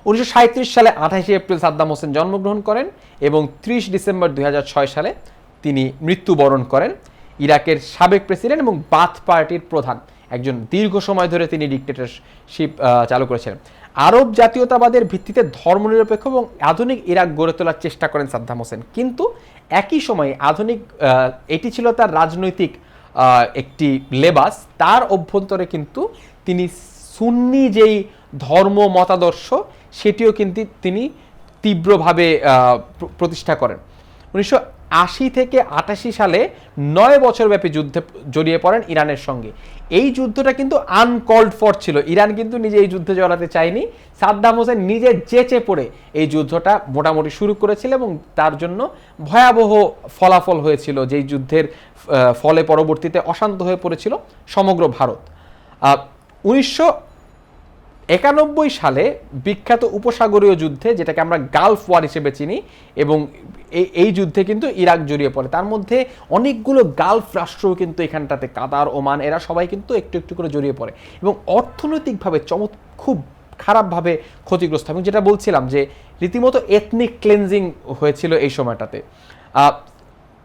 1937 সালে 28 এপ্রিল সাদ্দাম হোসেন জন্মগ্রহণ করেন এবং 30 ডিসেম্বর 2006 সালে তিনি মৃত্যুবরণ করেন। ইরাকের সাবেক প্রেসিডেন্ট এবং বাথ পার্টির প্রধান, একজন দীর্ঘ সময় ধরে তিনি ডিক্টেটরশিপ চালু করেছিলেন। আরব জাতীয়তাবাদের ভিত্তিতে ধর্মনিরপেক্ষ এবং আধুনিক ইরাক গড়ে তোলার চেষ্টা করেন সাদ্দাম হোসেন, কিন্তু একই সময়ে আধুনিক এটি ছিল তার রাজনৈতিক একটি লেবাস, তার অভ্যন্তরে কিন্তু তিনি সুন্নি যেই ধর্ম মতাদর্শ সেটিও কিন্তু তিনি তীব্রভাবে প্রতিষ্ঠা করেন। 1980 থেকে 88 সালে 9 বছরব্যাপী যুদ্ধে জড়িয়ে পড়েন ইরানের সঙ্গে। এই যুদ্ধটা কিন্তু আনকল্ড ফর ছিল, ইরান কিন্তু নিজে এই যুদ্ধে জড়াতে চায়নি। সাদ্দাম হোসেন নিজে জেচে পড়ে এই যুদ্ধটা মোটামুটি শুরু করেছিল এবং তার জন্য ভয়াবহ ফলাফল হয়েছিল, যেই যুদ্ধের ফলে পরবর্তীতে অশান্ত হয়ে পড়েছিল সমগ্র ভারত। 1991 সালে বিখ্যাত উপসাগরীয় যুদ্ধে, যেটাকে আমরা গালফ ওয়ার হিসেবে চিনি, এবং এই যুদ্ধে কিন্তু ইরাক জড়িয়ে পড়ে। তার মধ্যে অনেকগুলো গালফ রাষ্ট্রও কিন্তু এখানটাতে, কাতার, ওমান, এরা সবাই কিন্তু একটু একটু করে জড়িয়ে পড়ে এবং অর্থনৈতিকভাবে খুব খারাপভাবে ক্ষতিগ্রস্ত। এবং যেটা বলছিলাম যে রীতিমতো এথনিক ক্লেনজিং হয়েছিল এই সময়টাতে।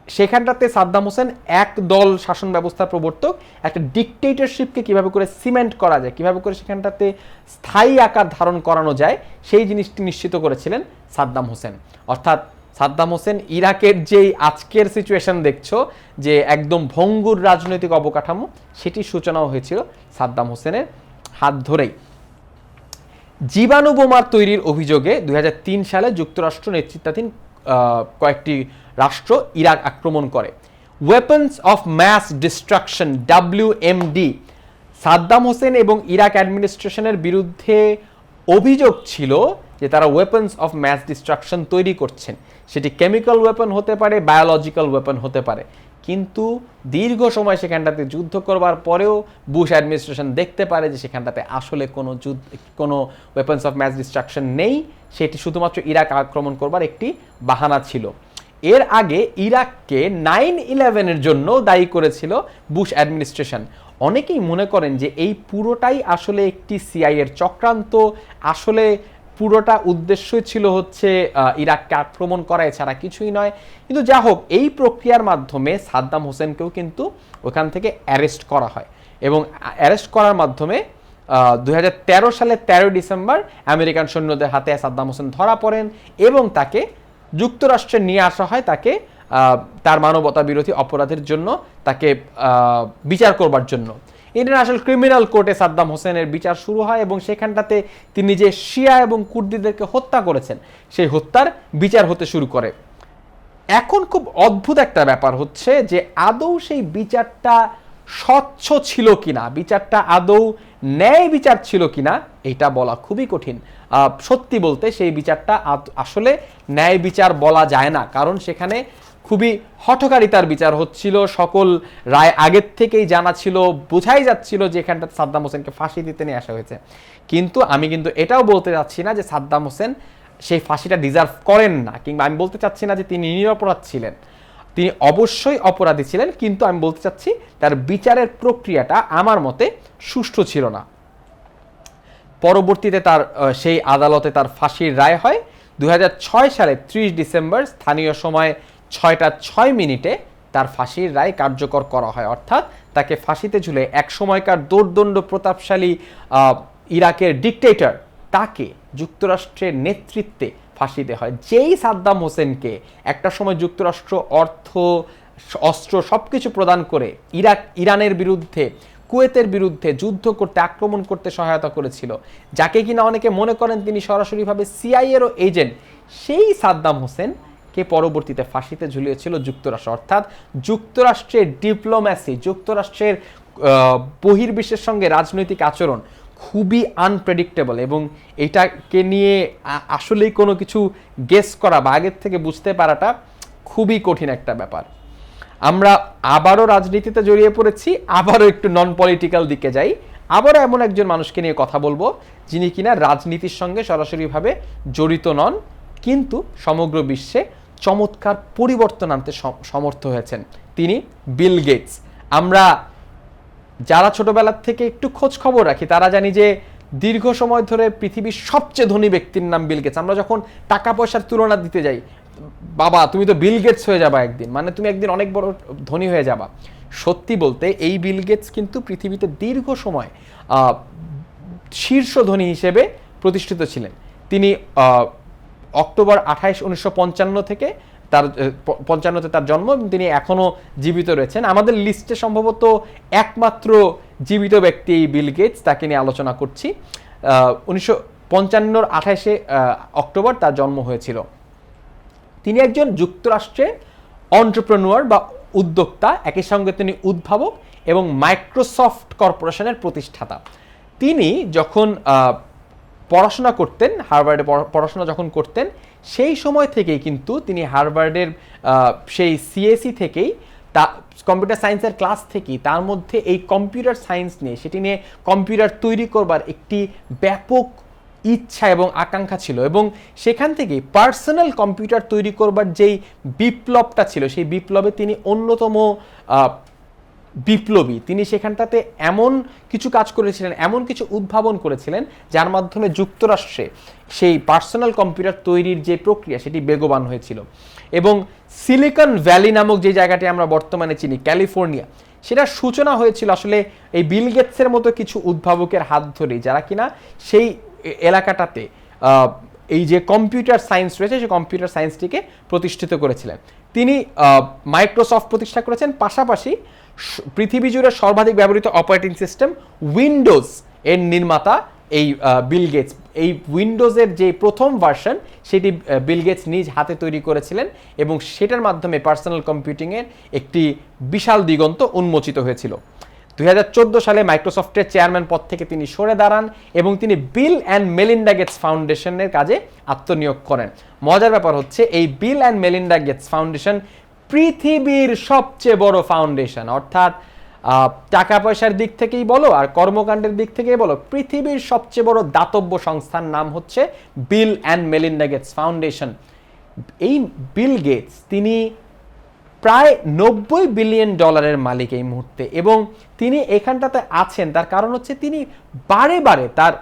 সেখানটাতে সাদ্দাম হোসেন এক দল শাসন ব্যবস্থার প্রবর্তক, একটা ডিকটেটরশিপকে কিভাবে করে সিমেন্ট করা যায়, কিভাবে করে সেখানটাতে স্থায়ী আকার ধারণ করানো যায়, সেই জিনিসটি নিশ্চিত করেছিলেন সাদ্দাম হোসেন। অর্থাৎ সাদ্দাম হোসেন ইরাকের যেই আজকের সিচুয়েশন দেখছো, যে একদম ভঙ্গুর রাজনৈতিক অবকাঠামো, সেটির সূচনাও হয়েছিল সাদ্দাম হোসেনের হাত ধরেই। জীবাণু বোমার তৈরির অভিযোগে 2003 সালে যুক্তরাষ্ট্র নেতৃত্বাধীন কয়েকটি রাষ্ট্র ইরাক আক্রমণ করে। Weapons of mass destruction, WMD, Saddam Hussein এবং ইরাক অ্যাডমিনিস্ট্রেশনের বিরুদ্ধে অভিযোগ ছিল যে তারা ওয়েপন্স অফ ম্যাস ডিস্ট্রাকশন তৈরি করছেন। সেটি কেমিক্যাল ওয়েপন হতে পারে, বায়োলজিক্যাল ওয়েপন হতে পারে। কিন্তু দীর্ঘ সময় সেখানটাতে যুদ্ধ করবার পরেও বুশ অ্যাডমিনিস্ট্রেশন দেখতে পারে যে সেখানটাতে আসলে কোনো ওয়েপন্স অফ ম্যাস ডিস্ট্রাকশন নেই, সেটি শুধুমাত্র ইরাক আক্রমণ করবার একটি বাহানা ছিল। এর আগে ইরাককে 9/11-এর জন্য দায়ী করেছিল বুশ অ্যাডমিনিস্ট্রেশন। অনেকেই মনে করেন যে এই পুরোটাই আসলে একটি CIA-এর চক্রান্ত, আসলে পুরোটা উদ্দেশ্যই ছিল হচ্ছে ইরাককে আক্রমণ করা, এছাড়া কিছুই নয়। কিন্তু যা হোক, এই প্রক্রিয়ার মাধ্যমে সাদ্দাম হোসেনকেও কিন্তু ওখান থেকে অ্যারেস্ট করা হয় এবং অ্যারেস্ট করার মাধ্যমে 2013 সালে 13 ডিসেম্বর আমেরিকান সৈন্যদের হাতে সাদ্দাম হোসেন ধরা পড়েন এবং তাকে যুক্তরাষ্ট্রে নিয়ে আসা হয়, তাকে তার মানবতা বিরোধী অপরাধের জন্য তাকে বিচার করবার জন্য। ইন্টারন্যাশনাল ক্রিমিনাল কোর্টে সাদ্দাম হোসেনের বিচার শুরু হয় এবং সেখানটাতে তিনি যে শিয়া এবং কুর্দিদেরকে হত্যা করেছেন, সেই হত্যার বিচার হতে শুরু করে। এখন খুব অদ্ভুত একটা ব্যাপার হচ্ছে যে আদৌ সেই বিচারটা স্বচ্ছ ছিল কিনা, বিচারটা আদৌ ন্যায় বিচার ছিল কিনা, এটা বলা খুবই কঠিন। সত্যি বলতে সেই বিচারটা আসলে ন্যায় বিচার বলা যায় না, কারণ সেখানে খুবই হঠকারিতার বিচার হচ্ছিল। সকল রায় আগের থেকেই জানা ছিল, বোঝাই যাচ্ছিল যে এখানটা সাদ্দাম হোসেনকে ফাঁসি দিতে নিয়ে আসা হয়েছে। কিন্তু আমি কিন্তু এটাও বলতে চাচ্ছি না যে সাদ্দাম হোসেন সেই ফাঁসিটা ডিজার্ভ করেন না, কিংবা আমি বলতে চাচ্ছি না যে তিনি নিরপরাধ ছিলেন। তিনি অবশ্যই অপরাধী ছিলেন, কিন্তু আমি বলতে চাচ্ছি তার বিচারের প্রক্রিয়াটা আমার মতে সুষ্ঠু ছিল না। পরবর্তীতে তার সেই আদালতে তার ফাঁসির রায় হয় 2006 সালে 30 ডিসেম্বর স্থানীয় সময় 6টা 6 মিনিটে তার ফাঁসির রায় কার্যকর করা হয়, অর্থাৎ তাকে ফাঁসিতে ঝুলে এক সময়কার দোর্দণ্ড প্রতাপশালী ইরাকের ডিকটেটর তাকে যুক্তরাষ্ট্রের নেতৃত্বে ফাঁসি দেওয়া হয়। যেই সাদ্দাম হোসেনকে একটা সময় যুক্তরাষ্ট্র অর্থ, অস্ত্র সবকিছু প্রদান করে ইরানের বিরুদ্ধে, কুয়েতের বিরুদ্ধে যুদ্ধ করতে, আক্রমণ করতে সহায়তা করেছিল, যাকে কিনা অনেকে মনে করেন তিনি সরাসরিভাবে সিআইএরও এজেন্ট, সেই সাদ্দাম হোসেনকে পরবর্তীতে ফাঁসিতে ঝুলিয়েছিল যুক্তরাষ্ট্র। অর্থাৎ যুক্তরাষ্ট্রের ডিপ্লোম্যাসি, যুক্তরাষ্ট্রের বহির্বিশ্বের সঙ্গে রাজনৈতিক আচরণ খুবই আনপ্রেডিক্টেবল, এবং এটাকে নিয়ে আসলেই কোনো কিছু গেস করা বা আগের থেকে বুঝতে পারাটা খুবই কঠিন একটা ব্যাপার। আমরা আবারও রাজনীতিতে জড়িয়ে পড়েছি, আবারও একটু নন পলিটিক্যাল দিকে যাই। আবারও এমন একজন মানুষকে নিয়ে কথা বলবো যিনি কিনা রাজনীতির সঙ্গে সরাসরিভাবে জড়িত নন, কিন্তু সমগ্র বিশ্বে চমৎকার পরিবর্তন আনতে সমর্থ হয়েছেন। তিনি বিল গেটস। আমরা যারা ছোটবেলার থেকে একটু খোঁজ খবর রাখি তারা জানি যে দীর্ঘ সময় ধরে পৃথিবীর সবচেয়ে ধনী ব্যক্তির নাম বিল গেটস। আমরা যখন টাকা পয়সার তুলনা দিতে যাই, বাবা তুমি তো বিল গেটস হয়ে যাবা একদিন, মানে তুমি একদিন অনেক বড় ধনী হয়ে যাবা। সত্যি বলতে এই বিল গেটস কিন্তু পৃথিবীতে দীর্ঘ সময় শীর্ষ ধনী হিসেবে প্রতিষ্ঠিত ছিলেন। তিনি অক্টোবর 28, 1955 থেকে তার 55-তে তার জন্ম, তিনি এখনও জীবিত রয়েছেন। আমাদের লিস্টে সম্ভবত একমাত্র জীবিত ব্যক্তি এই বিল গেটস, তাকে নিয়ে আলোচনা করছি। 1955 28 অক্টোবর তার জন্ম হয়েছিল। তিনি একজন যুক্তরাষ্ট্রের অন্টারপ্রেনুয়ার বা উদ্যোক্তা, একই সঙ্গে তিনি উদ্ভাবক এবং মাইক্রোসফট কর্পোরেশনের প্রতিষ্ঠাতা। তিনি যখন পড়াশোনা করতেন, হার্ভার্ডে পড়াশোনা যখন করতেন, সেই সময় থেকেই কিন্তু তিনি হার্ভার্ডের সেই সিএসি থেকেই কম্পিউটার সায়েন্সের ক্লাস থেকেই তার মধ্যে এই কম্পিউটার সায়েন্স নিয়ে, সেটি নিয়ে কম্পিউটার তৈরি করবার একটি ব্যাপক ইচ্ছা এবং আকাঙ্ক্ষা ছিল, এবং সেখান থেকেই পার্সোনাল কম্পিউটার তৈরি করবার যেই বিপ্লবটা ছিল, সেই বিপ্লবে তিনি অন্যতম বিপ্লবী। তিনি সেখানটাতে এমন কিছু কাজ করেছিলেন, এমন কিছু উদ্ভাবন করেছিলেন যার মাধ্যমে যুক্তরাষ্ট্রে সেই পার্সোনাল কম্পিউটার তৈরির যে প্রক্রিয়া সেটি বেগবান হয়েছিল। এবং সিলিকন ভ্যালি নামক যে জায়গাটি আমরা বর্তমানে চিনি, ক্যালিফোর্নিয়া, সেটার সূচনা হয়েছিল আসলে এই বিল গেটসের মতো কিছু উদ্ভাবকের হাত ধরেই, যারা কিনা সেই এলাকাটাতে এই যে কম্পিউটার সায়েন্স রয়েছে সেই কম্পিউটার সায়েন্সটিকে প্রতিষ্ঠিত করেছিলেন। তিনি মাইক্রোসফট প্রতিষ্ঠা করেছেন, পাশাপাশি পৃথিবী জুড়ে সর্বাধিক ব্যবহৃত অপারেটিং সিস্টেম উইন্ডোজ এর নির্মাতা এই বিল গেটস। এই উইন্ডোজের যে প্রথম ভার্সন সেটি বিল গেটস নিজ হাতে তৈরি করেছিলেন, এবং সেটার মাধ্যমে পার্সোনাল কম্পিউটিংয়ের একটি বিশাল দিগন্ত উন্মোচিত হয়েছিল। 2014 সালে মাইক্রোসফটের চেয়ারম্যান পদ থেকে তিনি সরে দাঁড়ান এবং তিনি বিল অ্যান্ড মেলিন্ডা গেটস ফাউন্ডেশনের কাজে আত্মনিয়োগ করেন। মজার ব্যাপার হচ্ছে এই Bill and Melinda Gates foundation পৃথিবীর সবচেয়ে বড় ফাউন্ডেশন, অর্থাৎ টাকা পয়সার দিক থেকেই বলো আর কর্মকাণ্ডের দিক থেকেই বলো, পৃথিবীর সবচেয়ে বড় দাতব্য সংস্থার নাম হচ্ছে Bill and Melinda Gates foundation. এই বিল গেটস তিনি প্রায় $90 বিলিয়ন মালিক এই মুহূর্তে, এবং তিনি এখানটাতে আছেন তার কারণ হচ্ছে তিনি বারে বারে তার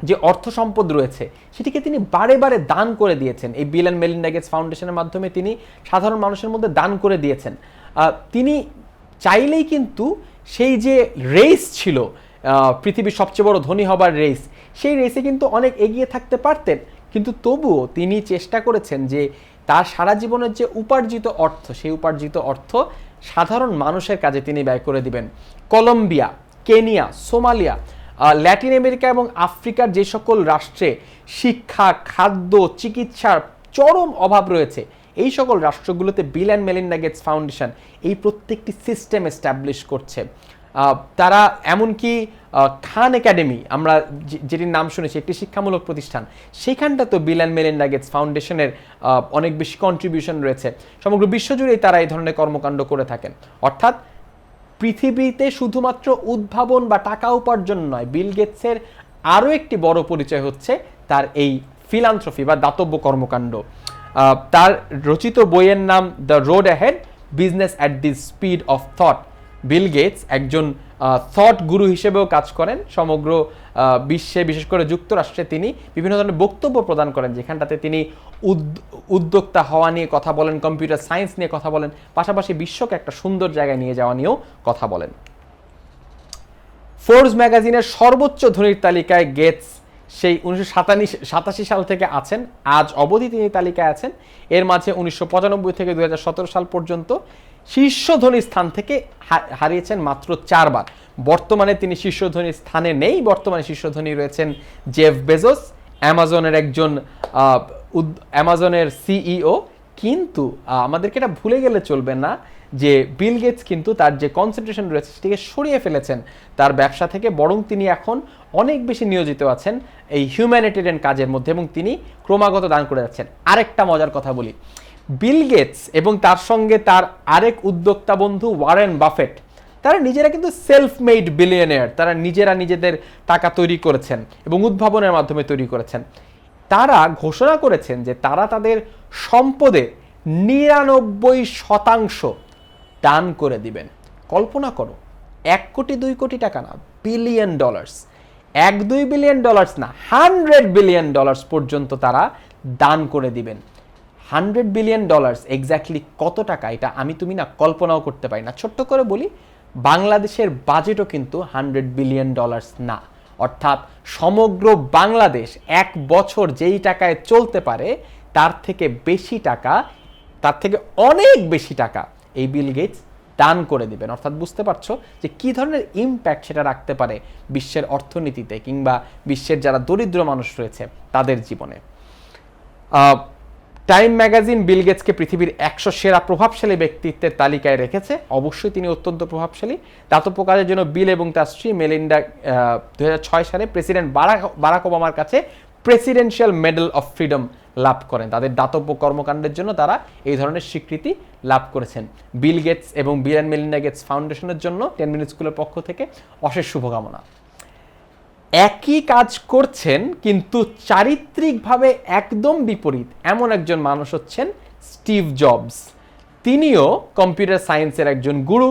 যে অর্থ সম্পদ রয়েছে সেটিকে তিনি বারে বারে দান করে দিয়েছেন। এই বিল অ্যান্ড মেলিন্ডা গেটস ফাউন্ডেশনের মাধ্যমে তিনি সাধারণ মানুষের মধ্যে দান করে দিয়েছেন। তিনি চাইলেই কিন্তু সেই যে রেস ছিল পৃথিবীর সবচেয়ে বড় ধনী হবার রেস, সেই রেসে কিন্তু অনেক এগিয়ে থাকতে পারতেন, কিন্তু তবুও তিনি চেষ্টা করেছেন যে তার সারা জীবনের যে উপার্জিত অর্থ, সেই উপার্জিত অর্থ সাধারণ মানুষের কাজে তিনি ব্যয় করে দিবেন। Colombia, Kenya, Somalia, Latin America এবং আফ্রিকার যে সকল রাষ্ট্রে শিক্ষা, খাদ্য, চিকিৎসার চরম অভাব রয়েছে, এই সকল রাষ্ট্রগুলোতে Bill and Melinda Gates foundation এই প্রত্যেকটি সিস্টেম এস্টাবলিশ করছে। তারা এমনকি খান একাডেমি, আমরা যেটির নাম শুনেছি, একটি শিক্ষামূলক প্রতিষ্ঠান, সেখানটা তো বিল অ্যান্ড মেলিন্ডা গেটস ফাউন্ডেশনের অনেক বেশি কন্ট্রিবিউশন রয়েছে। সমগ্র বিশ্বজুড়েই তারা এই ধরনের কর্মকাণ্ড করে থাকেন। অর্থাৎ পৃথিবীতে শুধুমাত্র উদ্ভাবন বা টাকা উপার্জন নয়, বিল গেটসের আরও একটি বড় পরিচয় হচ্ছে তার এই ফিলান্থ্রফি বা দাতব্য কর্মকাণ্ড। তার রচিত বইয়ের নাম the road ahead, business at the speed of thought. Bill Gates একজন থট গুরু হিসেবেও কাজ করেন সমগ্র বিশ্বে, বিশেষ করে যুক্তরাষ্ট্রে তিনি বিভিন্ন ধরনের বক্তব্য প্রদান করেন, যেখানটাতে তিনি উদ্যোক্তা হওয়া নিয়ে কথা বলেন, কম্পিউটার সায়েন্স নিয়ে কথা বলেন, পাশাপাশি বিশ্বকে একটা সুন্দর জায়গায় নিয়ে যাওয়া নিয়েও কথা বলেন। ফোর্বস ম্যাগাজিনের সর্বোচ্চ ধনীর তালিকায় গেটস সেই 1987 সাল থেকে আছেন, আজ অবধি তিনি তালিকায় আছেন। এর মাঝে 1995 থেকে 2017 সাল পর্যন্ত শীর্ষ ধনী স্থান থেকে হারিয়েছেন মাত্র 4 বার। বর্তমানে তিনি শীর্ষ ধনী স্থানে নেই, বর্তমানে শীর্ষ ধনী রয়েছেন জেফ বেজোস, অ্যামাজনের সিইও। কিন্তু আমাদেরকে এটা ভুলে গেলে চলবে না যে বিল গেটস কিন্তু তার যে কনসেন্ট্রেশন রয়েছে সেটিকে সরিয়ে ফেলেছেন তার ব্যবসা থেকে, বরং তিনি এখন অনেক বেশি নিয়োজিত আছেন এই হিউম্যানিটেরিয়ান কাজের মধ্যে এবং তিনি ক্রমাগত দান করে যাচ্ছেন। আরেকটা মজার কথা বলি, বিল গেটস এবং তার সঙ্গে তার আরেক উদ্যোক্তা বন্ধু ওয়ারেন বাফেট, তারা নিজেরা কিন্তু সেলফ মেড বিলিয়নিয়ার, তারা নিজেরা নিজেদের টাকা তৈরি করেছেন এবং উদ্ভাবনের মাধ্যমে তৈরি করেছেন। তারা ঘোষণা করেছেন যে তারা তাদের সম্পদের 99% দান করে দিবেন। কল্পনা করো, 1 কোটি 2 কোটি টাকা না, বিলিয়ন ডলার্স, 1-2 বিলিয়ন ডলার্স না, 100 বিলিয়ন ডলার্স পর্যন্ত তারা দান করে দিবেন। 100 বিলিয়ন ডলার্স এক্স্যাক্টলি কত টাকা এটা আমি তুমি না কল্পনাও করতে পারি না। ছোট্ট করে বলি, বাংলাদেশের বাজেটও কিন্তু 100 বিলিয়ন ডলার্স না, অর্থাৎ সমগ্র বাংলাদেশ 1 বছর যেই টাকায় চলতে পারে তার থেকে বেশি টাকা, তার থেকে অনেক বেশি টাকা এই বিল গেটস দান করে দিবেন। অর্থাৎ বুঝতে পারছো যে কী ধরনের ইম্প্যাক্ট সেটা রাখতে পারে বিশ্বের অর্থনীতিতে কিংবা বিশ্বের যারা দরিদ্র মানুষ রয়েছে তাদের জীবনে। টাইম ম্যাগাজিন বিল গেটসকে পৃথিবীর 100 সেরা প্রভাবশালী ব্যক্তিত্বের তালিকায় রেখেছে। অবশ্যই তিনি অত্যন্ত প্রভাবশালী। দাতব্য কাজের জন্য বিল এবং তার স্ত্রী মেলিন্ডা 2006 সালে প্রেসিডেন্ট বারাক ওবামার কাছে প্রেসিডেন্সিয়াল মেডেল অফ ফ্রিডম লাভ করেন। তাদের দাতব্য কর্মকাণ্ডের জন্য তারা এই ধরনের স্বীকৃতি লাভ করেছেন। বিল গেটস এবং বিল অ্যান্ড মেলিন্ডা গেটস ফাউন্ডেশনের জন্য 10 মিনিট স্কুলের পক্ষ থেকে অশেষ শুভকামনা। একই কাজ করছেন কিন্তু চারিত্রিকভাবে একদম বিপরীত এমন একজন মানুষ হচ্ছেন স্টিভ জবস। তিনিও কম্পিউটার সায়েন্সের একজন গুরু,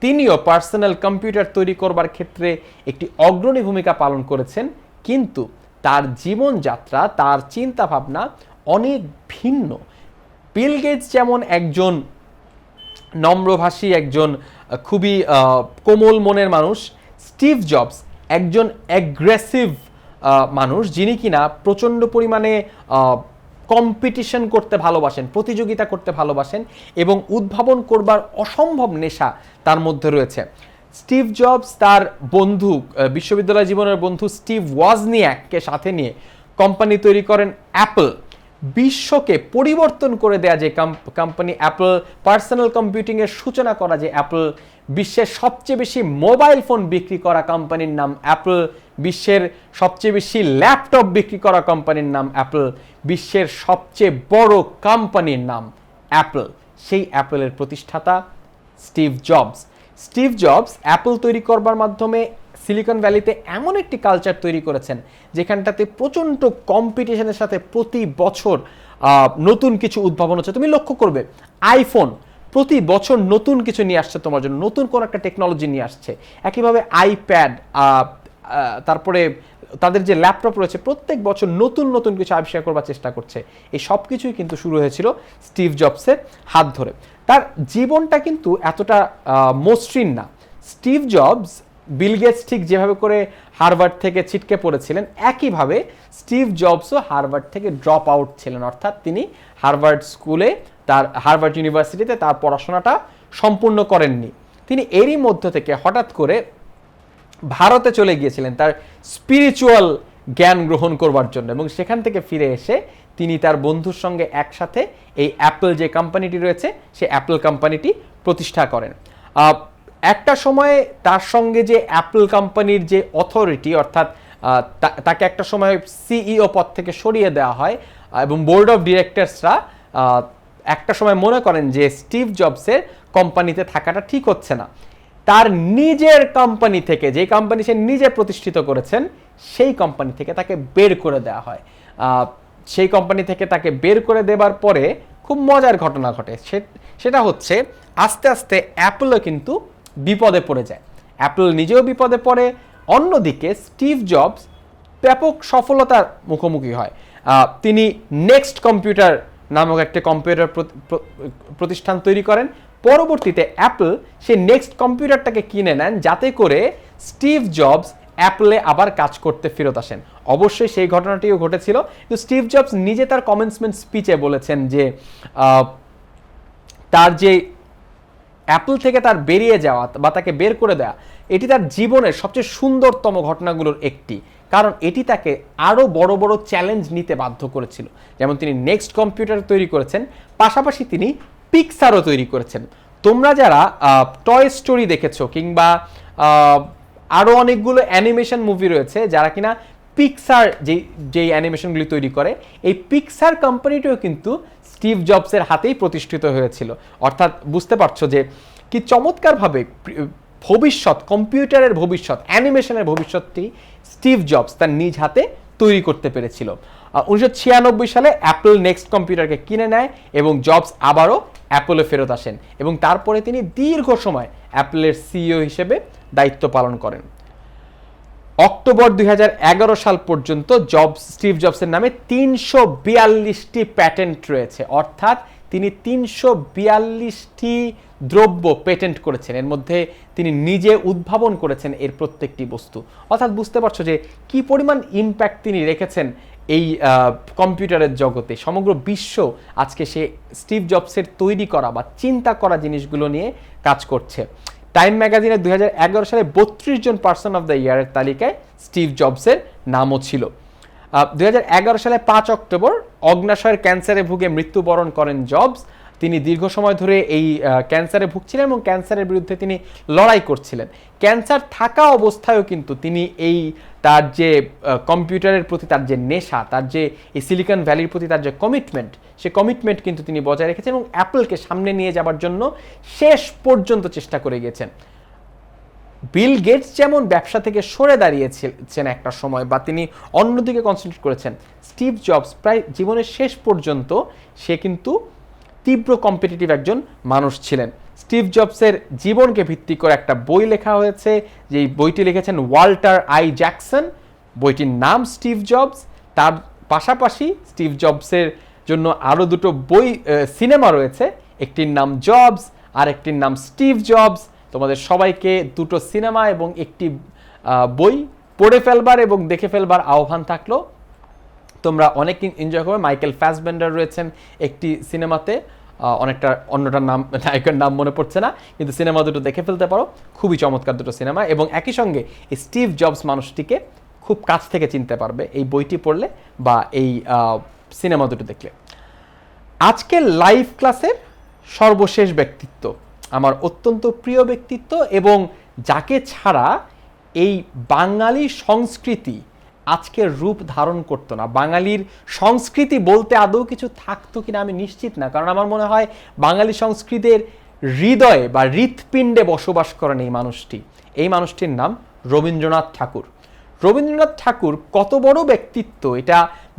তিনিও পার্সোনাল কম্পিউটার তৈরি করবার ক্ষেত্রে একটি অগ্রণী ভূমিকা পালন করেছেন, কিন্তু তার জীবনযাত্রা, তার চিন্তাভাবনা অনেক ভিন্ন। বিল গেটস যেমন একজন নম্রভাষী, একজন খুবই কোমল মনের মানুষ, স্টিভ জবস একজন অ্যাগ্রেসিভ মানুষ, যিনি কিনা প্রচণ্ড পরিমাণে কম্পিটিশন করতে ভালোবাসেন, প্রতিযোগিতা করতে ভালোবাসেন এবং উদ্ভাবন করবার অসম্ভব নেশা তার মধ্যে রয়েছে। স্টিভ জবস তার বন্ধু, বিশ্ববিদ্যালয় জীবনের বন্ধু স্টিভ ওয়াজনিয়াককে সাথে নিয়ে কোম্পানি তৈরি করেন অ্যাপল। বিশ্বকে পরিবর্তন করে দেয়া যে কোম্পানি অ্যাপল, পার্সোনাল কম্পিউটিংয়ের সূচনা করা যে অ্যাপল, বিশ্বের সবচেয়ে বেশি মোবাইল ফোন বিক্রি করা কোম্পানির নাম অ্যাপল, বিশ্বের সবচেয়ে বেশি ল্যাপটপ বিক্রি করা কোম্পানির নাম অ্যাপল, বিশ্বের সবচেয়ে বড় কোম্পানির নাম অ্যাপল। সেই অ্যাপলের প্রতিষ্ঠাতা Steve jobs. Steve jobs Apple তৈরি করবার মাধ্যমে সিলিকন ভ্যালিতে এমন একটি কালচার তৈরি করেছেন যেখানটাতে প্রচণ্ড কম্পিটিশনের সাথে প্রতি বছর নতুন কিছু উদ্ভাবন হচ্ছে। তুমি লক্ষ্য করবে আইফোন প্রতি বছর নতুন কিছু নিয়ে আসছে তোমার জন্য, নতুন কোন একটা টেকনোলজি নিয়ে আসছে। একইভাবে আইপ্যাড, তারপরে তাদের যে ল্যাপটপ রয়েছে প্রত্যেক বছর নতুন নতুন কিছু আবিষ্কার করবার চেষ্টা করছে। এই সব কিছুই কিন্তু শুরু হয়েছিল স্টিভ জবসের হাত ধরে। তার জীবনটা কিন্তু এতটা মসৃণ না। স্টিভ জবস বিল গেটস ঠিক যেভাবে করে হার্ভার্ড থেকে ছিটকে পড়েছিলেন, একইভাবে স্টিভ জবসও হার্ভার্ড থেকে ড্রপ আউট ছিলেন, অর্থাৎ তিনি হার্ভার্ড ইউনিভার্সিটিতে তার পড়াশোনাটা সম্পূর্ণ করেননি। তিনি এরই মধ্য থেকে হঠাৎ করে ভারতে চলে গিয়েছিলেন তার স্পিরিচুয়াল জ্ঞান গ্রহণ করবার জন্য, এবং সেখান থেকে ফিরে এসে তিনি তার বন্ধুর সঙ্গে একসাথে এই অ্যাপল যে কোম্পানিটি রয়েছে সেই অ্যাপল কোম্পানিটি প্রতিষ্ঠা করেন। একটা সময়ে তার সঙ্গে যে অ্যাপল কোম্পানির যে অথরিটি, অর্থাৎ তাকে একটা সময় সিইও পদ থেকে সরিয়ে দেওয়া হয় এবং বোর্ড অফ ডিরেক্টরসরা একটা সময় মনে করেন যে স্টিভ জবসের কোম্পানিতে থাকাটা ঠিক হচ্ছে না। তার নিজের কোম্পানি থেকে, যে কোম্পানি সে নিজে প্রতিষ্ঠিত করেছেন, সেই কোম্পানি থেকে তাকে বের করে দেওয়া হয়। সেই কোম্পানি থেকে তাকে বের করে দেবার পরে খুব মজার ঘটনা ঘটে। সেটা হচ্ছে আস্তে আস্তে অ্যাপলও কিন্তু বিপদে পড়ে যায় অ্যাপল নিজেও বিপদে পড়ে। অন্যদিকে স্টিভ জবস ব্যাপক সফলতার মুখোমুখি হয়। তিনি নেক্সট কম্পিউটার নামক একটা কম্পিউটার প্রতিষ্ঠান তৈরি করেন। পরবর্তীতে অ্যাপল সেই নেক্সট কম্পিউটারটাকে কিনে নেন যাতে করে স্টিভ জবস অ্যাপলে আবার কাজ করতে ফেরত আসেন। অবশ্যই সেই ঘটনাটিও ঘটেছিল, কিন্তু স্টিভ জবস নিজে তার কমেন্সমেন্ট স্পিচে বলেছেন যে তার যে অ্যাপল থেকে তার বেরিয়ে যাওয়া বা তাকে বের করে দেওয়া এটি তার জীবনের সবচেয়ে সুন্দরতম ঘটনাগুলোর একটি, কারণ এটি তাকে আরও বড় বড় চ্যালেঞ্জ নিতে বাধ্য করেছিল। যেমন তিনি নেক্সট কম্পিউটার তৈরি করেছেন, পাশাপাশি তিনি পিক্সারও তৈরি করেছেন। তোমরা যারা টয় স্টোরি দেখেছো কিংবা আরও অনেকগুলো অ্যানিমেশন মুভি রয়েছে যারা কিনা পিক্সার যেই অ্যানিমেশনগুলি তৈরি করে, এই পিক্সার কোম্পানিটিও কিন্তু স্টিভ জবসের হাতেই প্রতিষ্ঠিত হয়েছিল। অর্থাৎ বুঝতে পারছো যে কি চমৎকারভাবে ভবিষ্যৎ, কম্পিউটারের ভবিষ্যৎ, অ্যানিমেশনের ভবিষ্যৎটি স্টিভ জবস তার নিজ হাতে তৈরি করতে পেরেছিল। 1996 সালে অ্যাপল নেক্সট কম্পিউটারকে কিনে নেয় এবং জবস আবারও অ্যাপলে ফেরত আসেন এবং তারপরে তিনি দীর্ঘ সময় অ্যাপলের সিইও হিসেবে দায়িত্ব পালন করেন। অক্টোবর 2011 সাল পর্যন্ত স্টিভ জবসের নামে 342টি প্যাটেন্ট রয়েছে, অর্থাৎ তিনি 342টি দ্রব্য পেটেন্ট করেছেন। এর মধ্যে তিনি নিজে উদ্ভাবন করেছেন এর প্রত্যেকটি বস্তু। অর্থাৎ বুঝতে পারছো যে কি পরিমাণ ইম্প্যাক্ট তিনি রেখেছেন এই কম্পিউটারের জগতে। সমগ্র বিশ্ব আজকে সে স্টিভ জবসের তৈরি করা বা চিন্তা করা জিনিসগুলো নিয়ে কাজ করছে। টাইম ম্যাগাজিনে 2011 সালে 32 জন পার্সন অফ দ্য ইয়ারের তালিকায় স্টিভ জবসের নামও ছিল। 2011 সালে 5 অক্টোবর অগ্ন্যাশয়ের ক্যান্সারে ভুগে মৃত্যুবরণ করেন জবস। তিনি দীর্ঘ সময় ধরে এই ক্যান্সারে ভুগছিলেন এবং ক্যান্সারের বিরুদ্ধে তিনি লড়াই করছিলেন। ক্যান্সার থাকা অবস্থায়ও কিন্তু তিনি তার যে কম্পিউটারের প্রতি তার যে নেশা, তার যে এই সিলিকন ভ্যালির প্রতি তার যে কমিটমেন্ট, সে কমিটমেন্ট কিন্তু তিনি বজায় রেখেছেন এবং অ্যাপলকে সামনে নিয়ে যাবার জন্য শেষ পর্যন্ত চেষ্টা করে গিয়েছেন। বিল গেটস যেমন ব্যবসা থেকে সরে দাঁড়িয়েছেন একটা সময় বা তিনি অন্যদিকে কনসেন্ট্রেট করেছেন, স্টিভ জবস প্রায় জীবনের শেষ পর্যন্ত সে কিন্তু তীব্র কম্পিটিটিভ একজন মানুষ ছিলেন। স্টিভ জবসের জীবনকে ভিত্তি করে একটা বই লেখা হয়েছে, যে বইটি লিখেছেন ওয়াল্টার জ্যাকসন। বইটির নাম স্টিভ জবস। তার পাশাপাশি স্টিভ জবসের জন্য আরও দুটো সিনেমা রয়েছে, একটির নাম জবস আর একটির নাম স্টিভ জবস। তোমাদের সবাইকে দুটো সিনেমা এবং একটি বই পড়ে ফেলবার এবং দেখে ফেলবার আহ্বান থাকলো। তোমরা অনেক এনজয় করবে। মাইকেল ফ্যাসবেন্ডার রয়েছেন একটি সিনেমাতে, অন্যটার নাম, নায়কের নাম মনে পড়ছে না, কিন্তু সিনেমা দুটো দেখে ফেলতে পারো। খুবই চমৎকার দুটো সিনেমা এবং একই সঙ্গে স্টিভ জবস মানুষটিকে খুব কাছ থেকে চিনতে পারবে এই বইটি পড়লে বা এই সিনেমা দুটো দেখলে। আজকের লাইভ ক্লাসের সর্বশেষ ব্যক্তিত্ব, আমার অত্যন্ত প্রিয় ব্যক্তিত্ব এবং যাকে ছাড়া এই বাঙালি সংস্কৃতি আজকের রূপ ধারণ করতো না। বাঙালির সংস্কৃতি বলতে আদৌ কিছু থাকতো কিনা আমি নিশ্চিত না, কারণ আমার মনে হয় বাঙালি সংস্কৃতির হৃদয়ে বা হৃৎপিণ্ডে বসবাস করেন এই মানুষটি। এই মানুষটির নাম রবীন্দ্রনাথ ঠাকুর। রবীন্দ্রনাথ ঠাকুর কত বড় ব্যক্তিত্ব এটা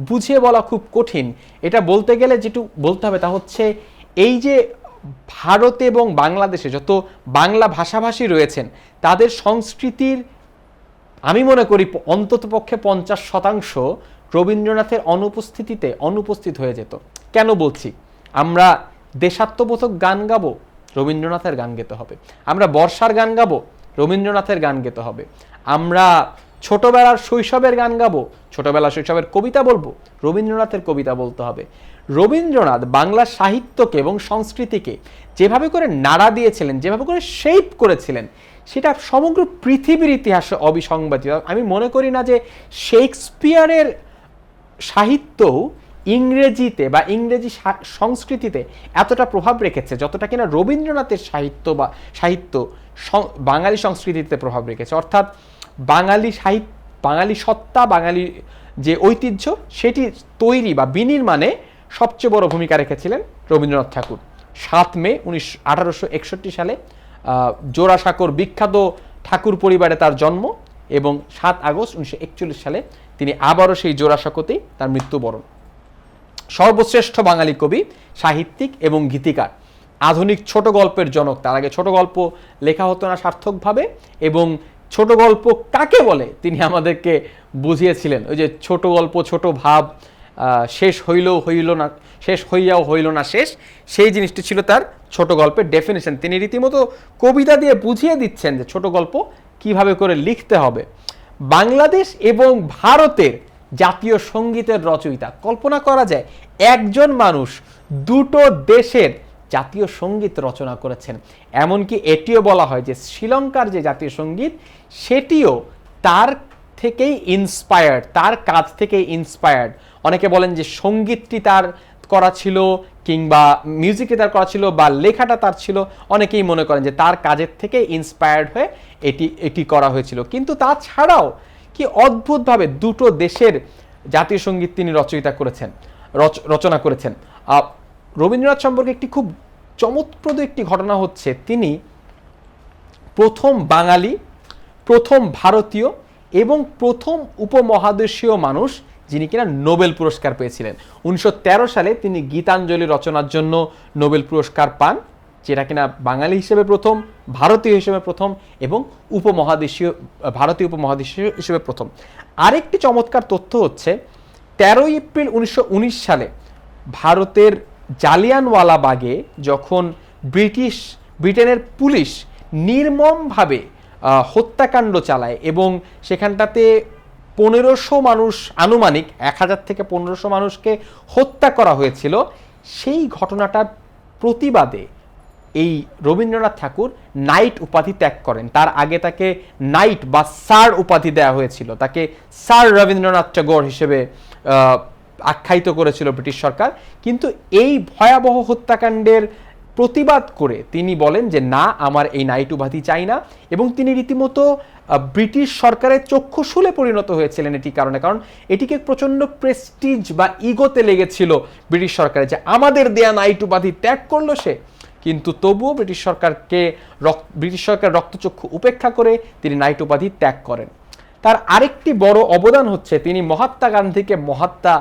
বুঝিয়ে বলা খুব কঠিন। এটা বলতে গেলে যেটু বলতে হবে তা হচ্ছে, এই যে ভারতে এবং বাংলাদেশে যত বাংলা ভাষাভাষী রয়েছেন তাদের সংস্কৃতির আমি মনে করি অন্ততপক্ষে 50% রবীন্দ্রনাথের অনুপস্থিতিতে অনুপস্থিত হয়ে যেত। কেন বলছি? আমরা দেশাত্মবোধক গান গাবো, রবীন্দ্রনাথের গান গেতে হবে। আমরা বর্ষার গান গাবো, রবীন্দ্রনাথের গান গেতে হবে। আমরা ছোটবেলার শৈশবের গান গাবো, ছোটবেলার শৈশবের কবিতা বলবো, রবীন্দ্রনাথের কবিতা বলতে হবে। রবীন্দ্রনাথ বাংলা সাহিত্যকে এবং সংস্কৃতিকে যেভাবে করে নাড়া দিয়েছিলেন, যেভাবে করে শেপ করেছিলেন, সেটা সমগ্র পৃথিবীর ইতিহাসে অবিসংবাদিত। আমি মনে করি না যে শেক্সপিয়ারের সাহিত্য ইংরেজিতে বা ইংরেজি সংস্কৃতিতে এতটা প্রভাব রেখেছে যতটা কিনা রবীন্দ্রনাথের সাহিত্য বাঙালি সংস্কৃতিতে প্রভাব রেখেছে। অর্থাৎ বাঙালি সাহিত্য, বাঙালি সত্তা, বাঙালি যে ঐতিহ্য সেটি তৈরি বা বিনির্মাণে সবচেয়ে বড় ভূমিকা রেখেছিলেন রবীন্দ্রনাথ ঠাকুর। 7 মে 1861 সালে জোড়াসাঁকোর বিখ্যাত ঠাকুর পরিবারে তার জন্ম এবং 7 আগস্ট 1941 সালে তিনি আবারও সেই জোড়াসাঁকোতেই তার মৃত্যুবরণ। সর্বশ্রেষ্ঠ বাঙালি কবি, সাহিত্যিক এবং গীতিকার। আধুনিক ছোট গল্পের জনক। তার আগে ছোট গল্প লেখা হতো না সার্থকভাবে, এবং ছোট গল্প কাকে বলে তিনি আমাদেরকে বুঝিয়েছিলেন। ওই যে ছোট গল্প, ছোট ভাব, শেষ হইলেও হইল না, শেষ হইয়াও হইল না শেষ, সেই জিনিসটি ছিল তার ছোট গল্পের ডেফিনেশন। তিনি রীতিমতো কবিতা দিয়ে বুঝিয়ে দিচ্ছেন যে ছোট গল্প কিভাবে করে লিখতে হবে। বাংলাদেশ এবং ভারতের জাতীয় সঙ্গীতের রচয়িতা। কল্পনা করা যায় একজন মানুষ দুটো দেশের জাতীয় সঙ্গীত রচনা করেছেন। এমনকি এটিও বলা হয় যে শ্রীলঙ্কার যে জাতীয় সঙ্গীত সেটিও তার থেকেই ইন্সপায়ার্ড, তার কাজ থেকেই ইন্সপায়ার্ড। অনেকে বলেন যে সঙ্গীতটি তার করা ছিল, কিংবা মিউজিকটি তার করা ছিল, বা লেখাটা তার ছিল। অনেকেই মনে করেন যে তার কাজের থেকে ইন্সপায়ার্ড হয়ে এটি করা হয়েছিল। কিন্তু তাছাড়াও কি অদ্ভুতভাবে দুটো দেশের জাতীয় সঙ্গীত তিনি রচনা করেছেন। রবীন্দ্রনাথ সম্পর্কে একটি খুব চমৎপ্রদ একটি ঘটনা হচ্ছে, তিনি প্রথম বাঙালি, প্রথম ভারতীয় এবং প্রথম উপমহাদেশীয় মানুষ যিনি কিনা নোবেল পুরস্কার পেয়েছিলেন। 1913 সালে তিনি গীতাঞ্জলি রচনার জন্য নোবেল পুরস্কার পান, যেটা কিনা বাঙালি হিসেবে প্রথম, ভারতীয় হিসেবে প্রথম এবং ভারতীয় উপমহাদেশীয় হিসেবে প্রথম। আরেকটি চমৎকার তথ্য হচ্ছে 13 এপ্রিল 1919 সালে ভারতের জালিয়ানওয়ালাবাগে যখন ব্রিটেনের পুলিশ নির্মমভাবে হত্যাকাণ্ড চালায় এবং সেখানটাতে 1500 মানুষ, আনুমানিক 1000 থেকে 1500 মানুষকে হত্যা করা হয়েছিল, সেই ঘটনাটার প্রতিবাদে এই রবীন্দ্রনাথ ঠাকুর নাইট উপাধি ত্যাগ করেন। তার আগে তাকে নাইট বা স্যার উপাধি দেওয়া হয়েছিল, তাকে স্যার রবীন্দ্রনাথ ঠাকুর হিসেবে আখ্যায়িত করেছিল ব্রিটিশ সরকার। কিন্তু এই ভয়াবহ হত্যাকাণ্ডের প্রতিবাদ করে তিনি বলেন যে না, আমার এই নাইট উপাধি চাই না, এবং তিনি রীতিমতো ব্রিটিশ সরকারের চক্ষুশূলে পরিণত হয়েছিলেন এটি কারণে। কারণ এটিকে প্রচণ্ড প্রেস্টিজ বা ইগোতে লেগেছিল ব্রিটিশ সরকারের, যে আমাদের দেয়া নাইট উপাধি ত্যাগ করলো সে। কিন্তু তবুও ব্রিটিশ সরকার রক্তচক্ষু উপেক্ষা করে তিনি নাইট উপাধি ত্যাগ করেন। তার আরেকটি বড় অবদান হচ্ছে তিনি মহাত্মা গান্ধীকে মহাত্মা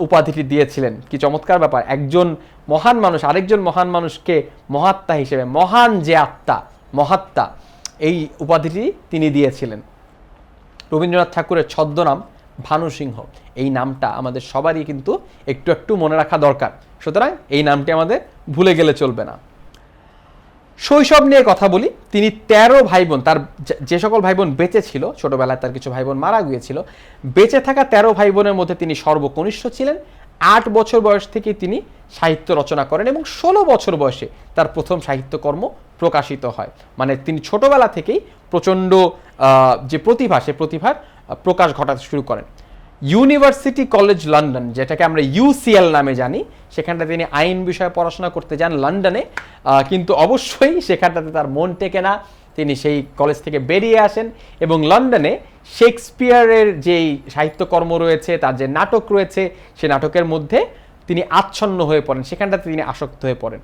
উপাধিটি দিয়েছিলেন। কি চমৎকার ব্যাপার, একজন মহান মানুষ আরেকজন মহান মানুষকে মহাত্মা হিসেবে, মহান যে আত্মা মহাত্মা, এই উপাধিটি তিনি দিয়েছিলেন। রবীন্দ্রনাথ ঠাকুরের ছদ্মনাম ভানু সিংহ, এই নামটা আমাদের সবারই কিন্তু একটু একটু মনে রাখা দরকার, সুতরাং এই নামটি আমাদের ভুলে গেলে চলবে না। শৈশব নিয়ে কথা বলি। তিনি 13 ভাই বোন, তার যে সকল ভাই বোন বেঁচে ছিল, ছোটবেলায় তার কিছু ভাই বোন মারা গিয়েছিল, বেঁচে থাকা 13 ভাই বোনের মধ্যে তিনি সর্বকনিষ্ঠ ছিলেন। 8 বছর বয়স থেকে তিনি সাহিত্য রচনা করেন এবং 16 বছর বয়সে তার প্রথম সাহিত্যকর্ম প্রকাশিত হয়। মানে তিনি ছোটবেলা থেকেই প্রচণ্ড যে প্রতিভা, সে প্রতিভার প্রকাশ ঘটাতে শুরু করেন। ইউনিভার্সিটি কলেজ লন্ডন, যেটাকে আমরা ইউসিএল নামে জানি, সেখানটা তিনি আইন বিষয়ে পড়াশোনা করতে যান লন্ডনে, কিন্তু অবশ্যই সেখানটাতে তার মন টেকে না। তিনি সেই কলেজ থেকে বেরিয়ে আসেন এবং লন্ডনে শেক্সপিয়ারের যেই সাহিত্যকর্ম রয়েছে, তার যে নাটক রয়েছে, সে নাটকের মধ্যে তিনি আচ্ছন্ন হয়ে পড়েন, সেখানটাতে তিনি আসক্ত হয়ে পড়েন।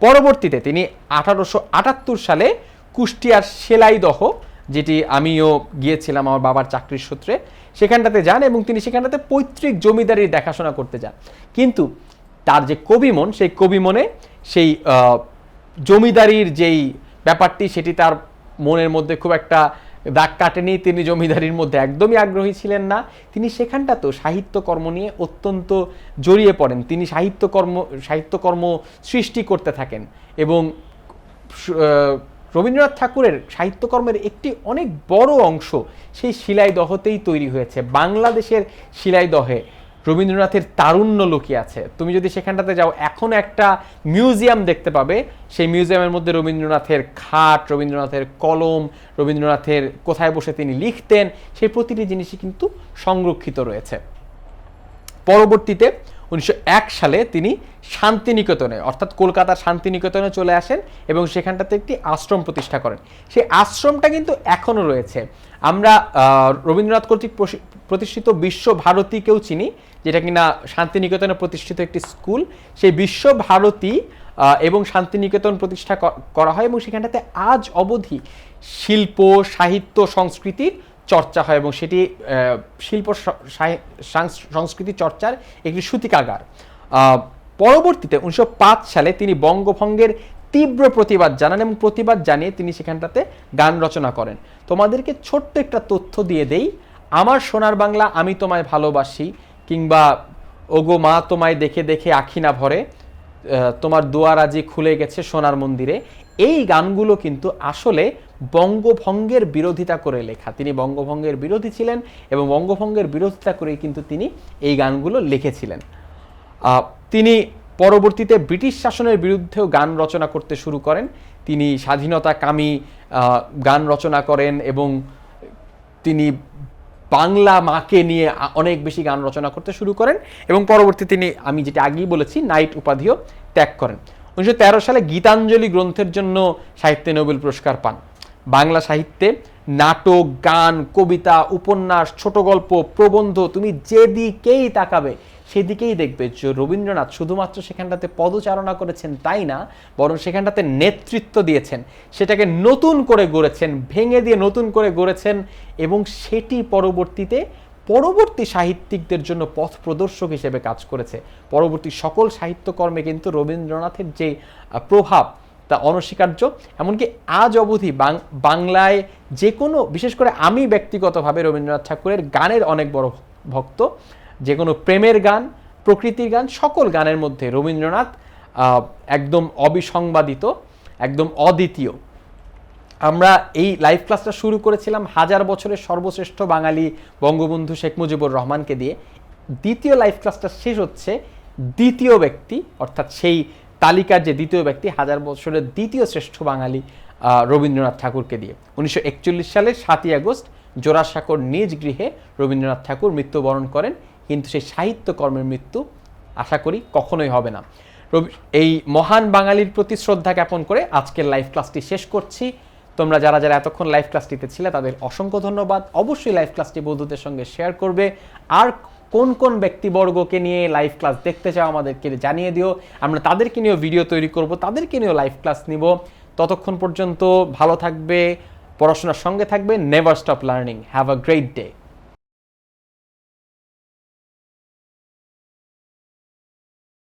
পরবর্তীতে তিনি 1878 সালে কুষ্টিয়ার সেলাইদহ, যেটি আমিও গিয়েছিলাম আমার বাবার চাকরির সূত্রে, সেখানটাতে যান এবং তিনি সেখানটাতে পৈতৃক জমিদারির দেখাশোনা করতে যান। কিন্তু তার যে কবিমন, সেই কবিমনে সেই জমিদারির যেই ব্যাপারটি, সেটি তার মনের মধ্যে খুব একটা দাগ কাটেনি। তিনি জমিদারির মধ্যে একদমই আগ্রহী ছিলেন না। তিনি সেখানটাতেও সাহিত্যকর্ম নিয়ে অত্যন্ত জড়িয়ে পড়েন। তিনি সাহিত্যকর্ম সৃষ্টি করতে থাকেন এবং রবীন্দ্রনাথ ঠাকুরের সাহিত্যকর্মের একটি অনেক বড় অংশ সেই শিলাইদহতেই তৈরি হয়েছে। বাংলাদেশের শিলাইদহে রবীন্দ্রনাথের তারুণ্য লুকিয়ে আছে। তুমি যদি সেখানটাতে যাও, এখন একটা মিউজিয়াম দেখতে পাবে, সেই মিউজিয়ামের মধ্যে রবীন্দ্রনাথের খাট, রবীন্দ্রনাথের কলম, রবীন্দ্রনাথের কোথায় বসে তিনি লিখতেন, সেই প্রতিটি জিনিসই কিন্তু সংরক্ষিত রয়েছে। পরবর্তীতে 1901 সালে তিনি শান্তিনিকেতনে, অর্থাৎ কলকাতার শান্তিনিকেতনে চলে আসেন এবং সেখানটাতে একটি আশ্রম প্রতিষ্ঠা করেন। সেই আশ্রমটা কিন্তু এখনও রয়েছে। আমরা রবীন্দ্রনাথ কর্তৃক প্রতিষ্ঠিত বিশ্বভারতীকেও চিনি, যেটা কিনা শান্তিনিকেতনে প্রতিষ্ঠিত একটি স্কুল। সেই বিশ্বভারতী এবং শান্তিনিকেতন প্রতিষ্ঠা করা হয় এবং সেখানটাতে আজ অবধি শিল্প, সাহিত্য, সংস্কৃতির চর্চা হয় এবং সেটি শিল্প সংস্কৃতি চর্চার একটি সূতিকাগার। পরবর্তীতে 1905 সালে তিনি বঙ্গভঙ্গের তীব্র প্রতিবাদ জানান এবং প্রতিবাদ জানিয়ে তিনি সেখানটাতে গান রচনা করেন। তোমাদেরকে ছোট্ট একটা তথ্য দিয়ে দেই, আমার সোনার বাংলা, আমি তোমায় ভালোবাসি, কিংবা ওগো মা তোমায় দেখে দেখে আখি না ভরে, তোমার দুয়ার আজি খুলে গেছে সোনার মন্দিরে, এই গানগুলো কিন্তু আসলে বঙ্গভঙ্গের বিরোধিতা করে লেখা। তিনি বঙ্গভঙ্গের বিরোধী ছিলেন এবং বঙ্গভঙ্গের বিরোধিতা করে কিন্তু তিনি এই গানগুলো লিখেছিলেন। তিনি পরবর্তীতে ব্রিটিশ শাসনের বিরুদ্ধেও গান রচনা করতে শুরু করেন। তিনি স্বাধীনতাকামী গান রচনা করেন এবং তিনি বাংলা মাকে নিয়ে অনেক বেশি গান রচনা করতে শুরু করেন এবং পরবর্তী তিনি, আমি যেটা আগেই বলেছি, নাইট উপাধিও ত্যাগ করেন। 1913 সালে গীতাঞ্জলি গ্রন্থের জন্য সাহিত্যে নোবেল পুরস্কার পান। বাংলা সাহিত্যে নাটক, গান, কবিতা, উপন্যাস, ছোট গল্প, প্রবন্ধ, তুমি যেদিকেই তাকাবে সেদিকেই দেখবে যে রবীন্দ্রনাথ শুধুমাত্র সেখানটাতে পদচারণা করেছেন তাই না, বরং সেখানটাতে নেতৃত্ব দিয়েছেন, সেটাকে নতুন করে গড়েছেন, ভেঙে দিয়ে নতুন করে গড়েছেন এবং সেটি পরবর্তী সাহিত্যিকদের জন্য পথ প্রদর্শক হিসেবে কাজ করেছে। পরবর্তী সকল সাহিত্যকর্মে কিন্তু রবীন্দ্রনাথের যে প্রভাব তা অনস্বীকার্য। এমনকি আজ অবধি বাংলায় যে কোনো, বিশেষ করে আমি ব্যক্তিগতভাবে রবীন্দ্রনাথ ঠাকুরের গানের অনেক বড় ভক্ত। যে কোনো প্রেমের গান, প্রকৃতির গান, সকল গানের মধ্যে রবীন্দ্রনাথ একদম অবিসংবাদিত, একদম অদ্বিতীয়। আমরা এই লাইভ ক্লাসটা শুরু করেছিলাম হাজার বছরের সর্বশ্রেষ্ঠ বাঙালি বঙ্গবন্ধু শেখ মুজিবুর রহমানকে দিয়ে। দ্বিতীয় লাইভ ক্লাসটা শেষ হচ্ছে দ্বিতীয় ব্যক্তি, অর্থাৎ সেই তালিকার যে দ্বিতীয় ব্যক্তি, হাজার বছরের দ্বিতীয় শ্রেষ্ঠ বাঙালি রবীন্দ্রনাথ ঠাকুরকে দিয়ে। 1941 সালের 7ই আগস্ট জোড়াসাঁকোর নিজ গৃহে রবীন্দ্রনাথ ঠাকুর মৃত্যুবরণ করেন, কিন্তু সেই সাহিত্যকর্মের মৃত্যু আশা করি কখনোই হবে না। এই মহান বাঙালির প্রতি শ্রদ্ধা জ্ঞাপন করে আজকের লাইভ ক্লাসটি শেষ করছি। তোমরা যারা যারা এতক্ষণ লাইভ ক্লাসটিতে ছিলে তাদের অসংখ্য ধন্যবাদ। অবশ্যই লাইভ ক্লাসটি বন্ধুদের সঙ্গে শেয়ার করবে। আর কোন কোন ব্যক্তিবর্গকে নিয়ে লাইভ ক্লাস দেখতে চাও আমাদেরকে জানিয়ে দিও, আমরা তাদেরকে নিয়েও ভিডিও তৈরি করব, তাদেরকে নিয়েও লাইভ ক্লাস নিব। ততক্ষণ পর্যন্ত ভালো থাকবে, পড়াশোনার সঙ্গে থাকবে, never stop learning. Have a great day.